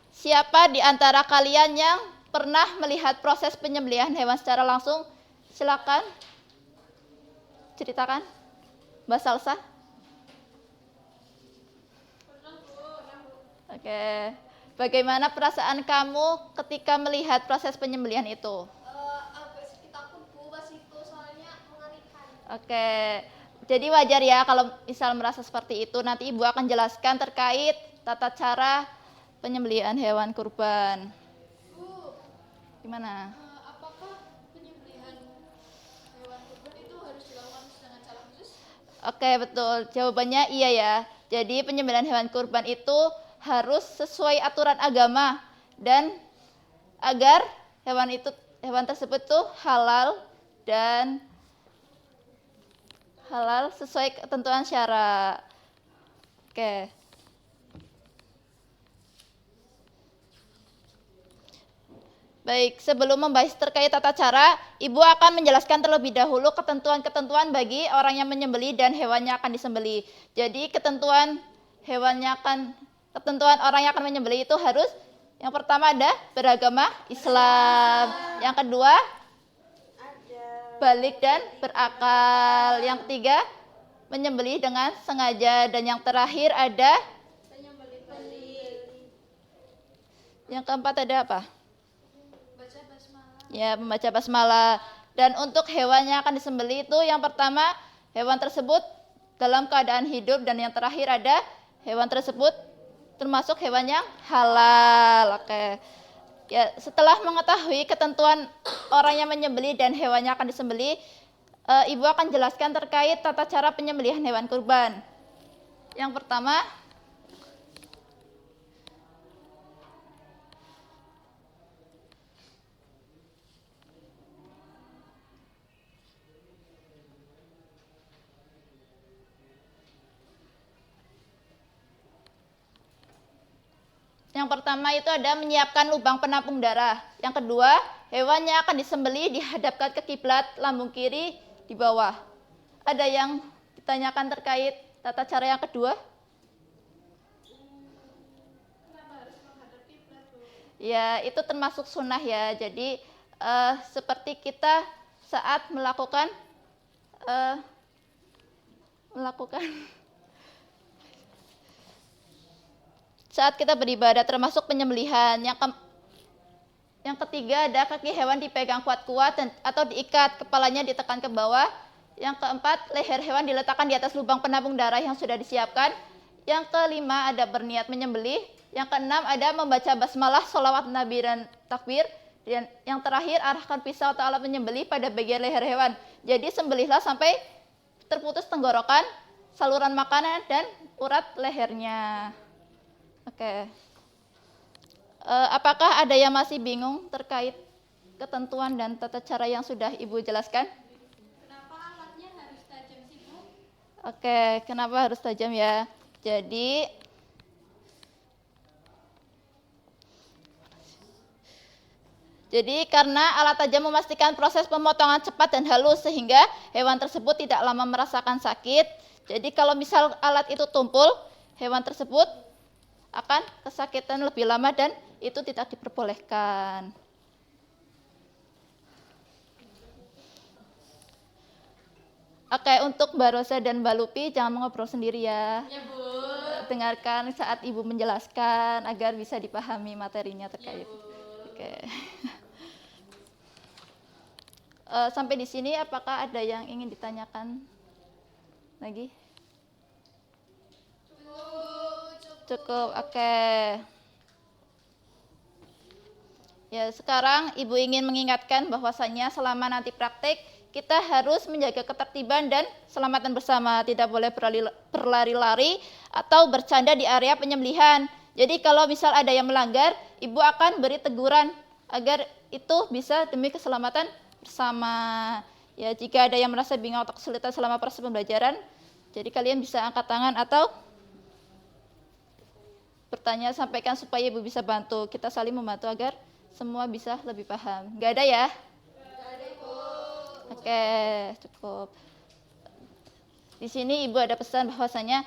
siapa di antara kalian yang pernah melihat proses penyembelihan hewan secara langsung? Silakan ceritakan, Mbak Salsa. Oke, bagaimana perasaan kamu ketika melihat proses penyembelihan itu? Agak sedikit takut, Bu, pas itu soalnya mengerikan. Oke, jadi wajar ya kalau misal merasa seperti itu. Nanti Ibu akan jelaskan terkait tata cara penyembelihan hewan kurban. Bu, Gimana? apakah penyembelihan hewan kurban itu harus dilakukan dengan cara khusus? Oke, betul. Jawabannya iya ya. Jadi penyembelihan hewan kurban itu harus sesuai aturan agama dan agar hewan tersebut tuh halal dan halal sesuai ketentuan syara. Oke. Baik, sebelum membahas terkait tata cara, Ibu akan menjelaskan terlebih dahulu ketentuan-ketentuan bagi orang yang menyembelih dan hewannya akan disembelih. Jadi ketentuan orang yang akan menyembelih itu harus yang pertama ada beragama Islam, yang kedua balik dan berakal, yang ketiga menyembelih dengan sengaja, dan yang terakhir ada yang keempat ada apa? Ya, membaca basmalah. Dan untuk hewan yang akan disembelih itu yang pertama hewan tersebut dalam keadaan hidup, dan yang terakhir ada hewan tersebut termasuk hewan yang halal. Oke. Ya, setelah mengetahui ketentuan orang yang menyembelih dan hewannya akan disembelih, Ibu akan jelaskan terkait tata cara penyembelihan hewan kurban. Yang pertama, itu ada menyiapkan lubang penampung darah. Yang kedua, hewan yang akan disembelih dihadapkan ke kiblat, lambung kiri di bawah. Ada yang ditanyakan terkait tata cara yang kedua? Kenapa harus menghadap kiblat, Bu? Ya, itu termasuk sunnah ya. Jadi seperti kita saat melakukan saat kita beribadah, termasuk penyembelihan. Yang ketiga ada kaki hewan dipegang kuat-kuat atau diikat, kepalanya ditekan ke bawah. Yang keempat, leher hewan diletakkan di atas lubang penampung darah yang sudah disiapkan. Yang kelima ada berniat menyembelih. Yang keenam ada membaca basmalah, sholawat nabi dan takbir. Dan yang terakhir, arahkan pisau atau alat menyembelih pada bagian leher hewan. Jadi sembelihlah sampai terputus tenggorokan, saluran makanan, dan urat lehernya. Oke. Apakah ada yang masih bingung terkait ketentuan dan tata cara yang sudah Ibu jelaskan? Kenapa alatnya harus tadi Oke, kenapa harus tajam ya? Jadi karena alat tajam memastikan proses pemotongan cepat dan halus sehingga hewan tersebut tidak lama merasakan sakit. Jadi kalau misal alat itu tumpul, hewan tersebut akan kesakitan lebih lama dan itu tidak diperbolehkan. Oke, untuk Mbak Rosa dan Mbak Lupi jangan mengobrol sendiri ya. Ya, Bu. Dengarkan saat Ibu menjelaskan agar bisa dipahami materinya terkait. Oke. Sampai di sini apakah ada yang ingin ditanyakan lagi? Cukup. Oke. Ya, sekarang Ibu ingin mengingatkan bahwasannya selama nanti praktek kita harus menjaga ketertiban dan keselamatan bersama. Tidak boleh berlari-lari atau bercanda di area penyembelihan. Jadi kalau misal ada yang melanggar, Ibu akan beri teguran agar itu bisa demi keselamatan bersama. Ya, jika ada yang merasa bingung atau kesulitan selama proses pembelajaran, jadi kalian bisa angkat tangan atau bertanya, sampaikan supaya Ibu bisa bantu. Kita saling membantu agar semua bisa lebih paham. Nggak ada ya? Oke, cukup. Di sini Ibu ada pesan bahwasanya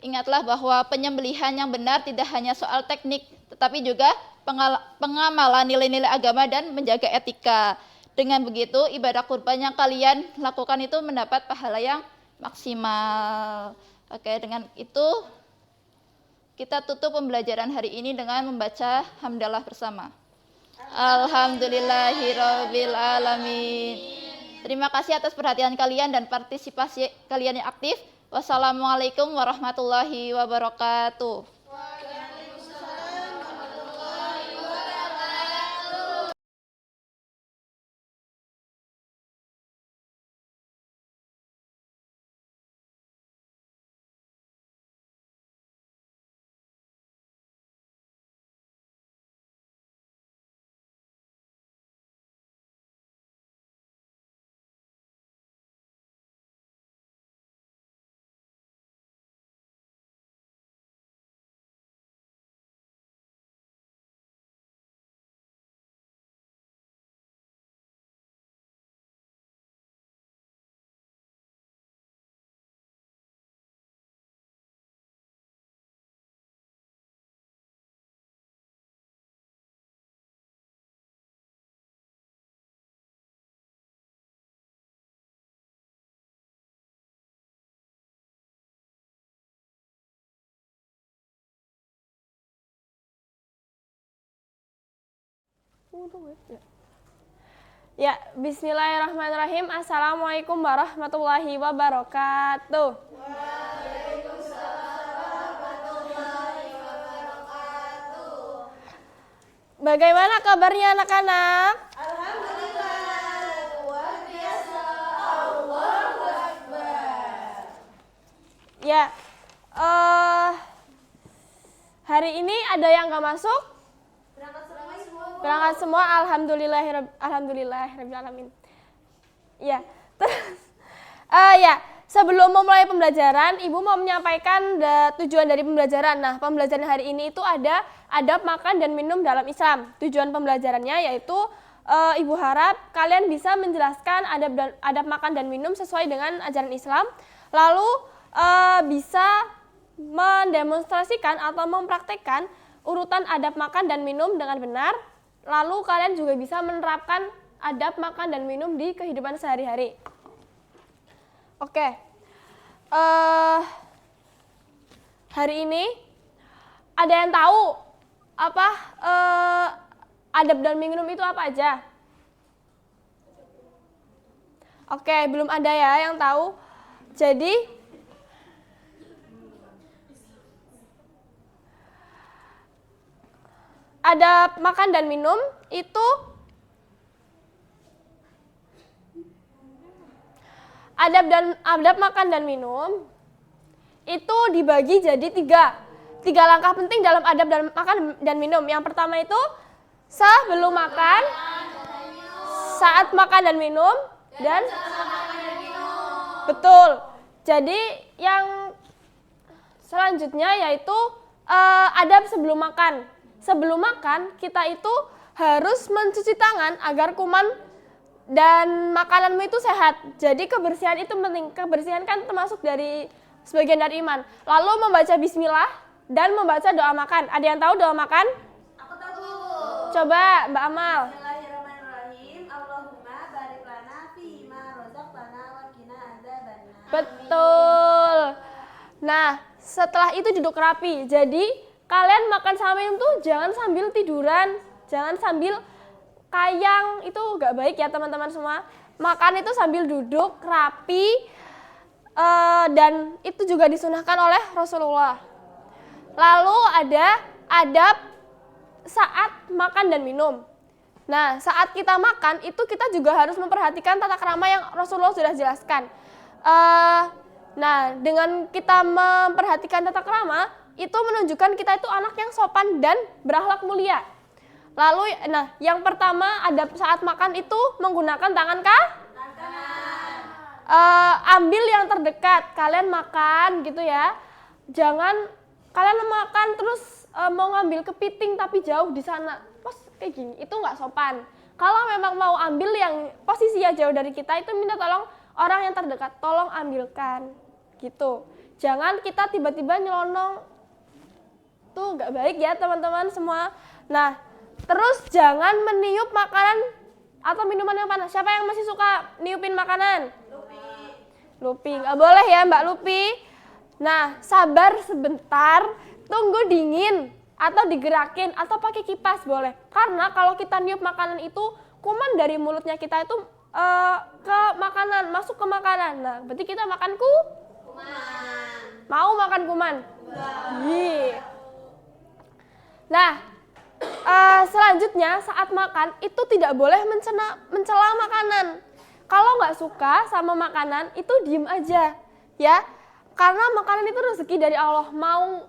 ingatlah bahwa penyembelihan yang benar tidak hanya soal teknik, tetapi juga pengamalan nilai-nilai agama dan menjaga etika. Dengan begitu, ibadah kurban yang kalian lakukan itu mendapat pahala yang maksimal. Oke, dengan itu kita tutup pembelajaran hari ini dengan membaca hamdalah bersama. Alhamdulillahirabbil alamin. Terima kasih atas perhatian kalian dan partisipasi kalian yang aktif. Wassalamualaikum warahmatullahi wabarakatuh. Ya, bismillahirrahmanirrahim. Assalamualaikum warahmatullahi wabarakatuh. Bagaimana kabarnya anak-anak? Alhamdulillah, luar biasa. Allahu Akbar. Ya, hari ini ada yang nggak masuk? Berangkat semua, alhamdulillahirabbil alamin. Ya, terus ya, sebelum memulai pembelajaran, Ibu mau menyampaikan tujuan dari pembelajaran. Nah, pembelajaran hari ini itu ada adab makan dan minum dalam Islam. Tujuan pembelajarannya yaitu Ibu harap kalian bisa menjelaskan adab makan dan minum sesuai dengan ajaran Islam, lalu bisa mendemonstrasikan atau mempraktekkan urutan adab makan dan minum dengan benar. Lalu kalian juga bisa menerapkan adab makan dan minum di kehidupan sehari-hari. Oke, hari ini ada yang tahu apa adab dan minum itu apa aja? Oke, belum ada ya yang tahu. Jadi adab makan dan minum itu adab makan dan minum itu dibagi jadi tiga langkah penting dalam adab dan makan dan minum. Yang pertama itu sebelum makan, saat makan dan minum, dan Betul. Jadi yang selanjutnya yaitu adab sebelum makan. Sebelum makan kita itu harus mencuci tangan agar kuman dan makananmu itu sehat. Jadi kebersihan itu penting. Kebersihan kan termasuk dari sebagian dari iman. Lalu membaca bismillah dan membaca doa makan. Ada yang tahu doa makan? Aku tahu. Coba Mbak Amal. Bismillahirrahmanirrahim. Allahumma barik lana fi ma razaqtana wa qina adzabannar. Betul. Nah, setelah itu duduk rapi. Jadi kalian makan sama minum tuh jangan sambil tiduran, jangan sambil kayang, itu gak baik ya teman-teman semua. Makan itu sambil duduk rapi, dan itu juga disunahkan oleh Rasulullah. Lalu ada adab saat makan dan minum. Nah, saat kita makan itu kita juga harus memperhatikan tata krama yang Rasulullah sudah jelaskan. Nah, dengan kita memperhatikan tata krama, itu menunjukkan kita itu anak yang sopan dan berakhlak mulia. Lalu, nah, yang pertama adab saat makan itu menggunakan tangan ambil yang terdekat. Kalian makan gitu ya. Jangan kalian makan terus mau ngambil kepiting tapi jauh di sana. Pas kayak gini, itu nggak sopan. Kalau memang mau ambil yang posisinya jauh dari kita, itu minta tolong orang yang terdekat, tolong ambilkan. Gitu. Jangan kita tiba-tiba nyelonong. Tuh nggak baik ya teman-teman semua. Nah, terus jangan meniup makanan atau minuman yang panas. Siapa yang masih suka niupin makanan? Lupi. Nggak boleh ya Mbak Lupi. Nah, sabar sebentar, tunggu dingin atau digerakin atau pakai kipas boleh. Karena kalau kita niup makanan itu, kuman dari mulutnya kita itu ke makanan, masuk ke makanan. Nah, berarti kita makan kuman. Mau makan kuman? Iya. Nah, selanjutnya saat makan itu tidak boleh mencela makanan. Kalau nggak suka sama makanan itu diem aja, ya. Karena makanan itu rezeki dari Allah. Mau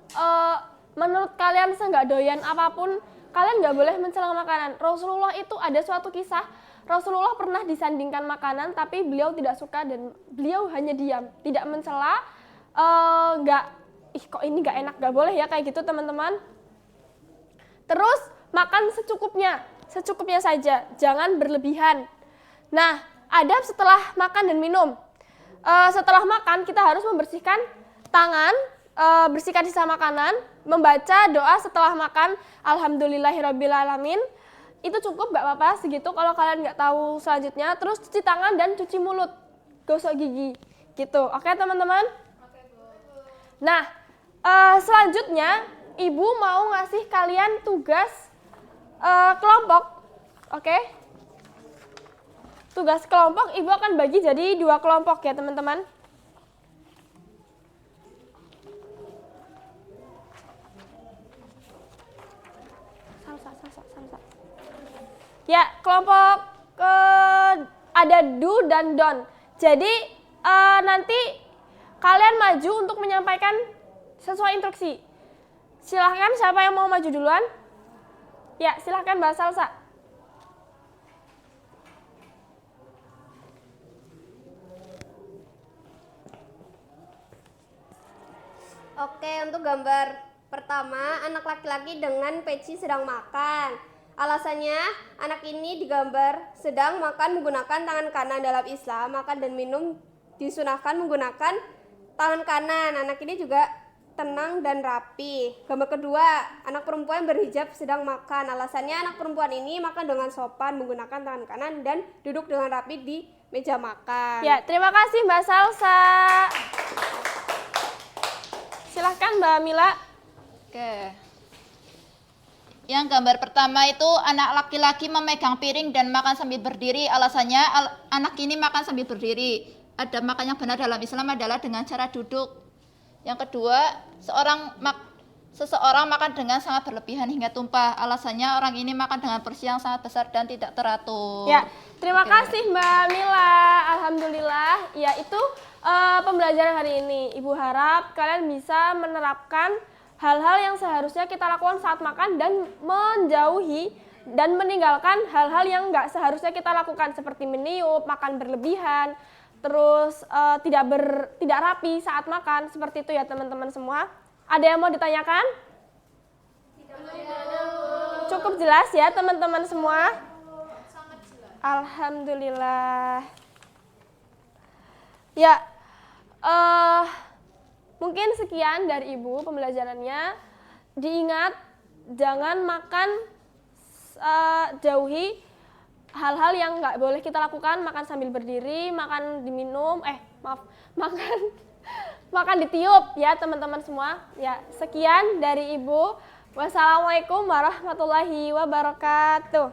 menurut kalian nggak doyan apapun, kalian nggak boleh mencela makanan. Rasulullah itu ada suatu kisah, Rasulullah pernah disandingkan makanan, tapi beliau tidak suka dan beliau hanya diam, tidak mencela, kok ini nggak enak, nggak boleh ya kayak gitu teman-teman. Terus makan secukupnya saja, jangan berlebihan. Nah, adab setelah makan dan minum. Setelah makan kita harus membersihkan tangan, bersihkan sisa makanan, membaca doa setelah makan, alhamdulillahirrabbilalamin. Itu cukup, gak apa-apa segitu kalau kalian gak tahu selanjutnya. Terus cuci tangan dan cuci mulut, gosok gigi, gitu. Oke teman-teman? Nah, selanjutnya Ibu mau ngasih kalian tugas kelompok, oke? Tugas kelompok Ibu akan bagi jadi 2 kelompok ya teman-teman. Ya, kelompok ada do dan don. Jadi nanti kalian maju untuk menyampaikan sesuai instruksi. Silahkan, siapa yang mau maju duluan? Ya, silahkan Mbak Salsa. Oke, untuk gambar pertama, anak laki-laki dengan peci sedang makan. Alasannya, anak ini digambar sedang makan menggunakan tangan kanan. Dalam Islam, makan dan minum disunahkan menggunakan tangan kanan. Anak ini juga tenang dan rapi. Gambar kedua, anak perempuan berhijab sedang makan. Alasannya, anak perempuan ini makan dengan sopan menggunakan tangan kanan dan duduk dengan rapi di meja makan. Ya, terima kasih Mbak Salsa. Silahkan Mbak Mila. Oke. Yang gambar pertama itu anak laki-laki memegang piring dan makan sambil berdiri. Alasannya anak ini makan sambil berdiri. Adab makan yang benar dalam Islam adalah dengan cara duduk. Yang kedua, seseorang makan dengan sangat berlebihan hingga tumpah. Alasannya orang ini makan dengan porsi yang sangat besar dan tidak teratur. Ya, terima kasih Mbak Mila. Alhamdulillah. Ya, itu pembelajaran hari ini. Ibu harap kalian bisa menerapkan hal-hal yang seharusnya kita lakukan saat makan dan menjauhi dan meninggalkan hal-hal yang nggak seharusnya kita lakukan seperti meniup, makan berlebihan. terus tidak rapi saat makan, seperti itu ya teman-teman semua. Ada yang mau ditanyakan? Cukup jelas ya teman-teman semua? Alhamdulillah. Ya, mungkin sekian dari Ibu pembelajarannya. Diingat, jangan makan, jauhi hal-hal yang nggak boleh kita lakukan, makan sambil berdiri, makan diminum, makan ditiup ya teman-teman semua. Ya, sekian dari Ibu. Wassalamualaikum warahmatullahi wabarakatuh.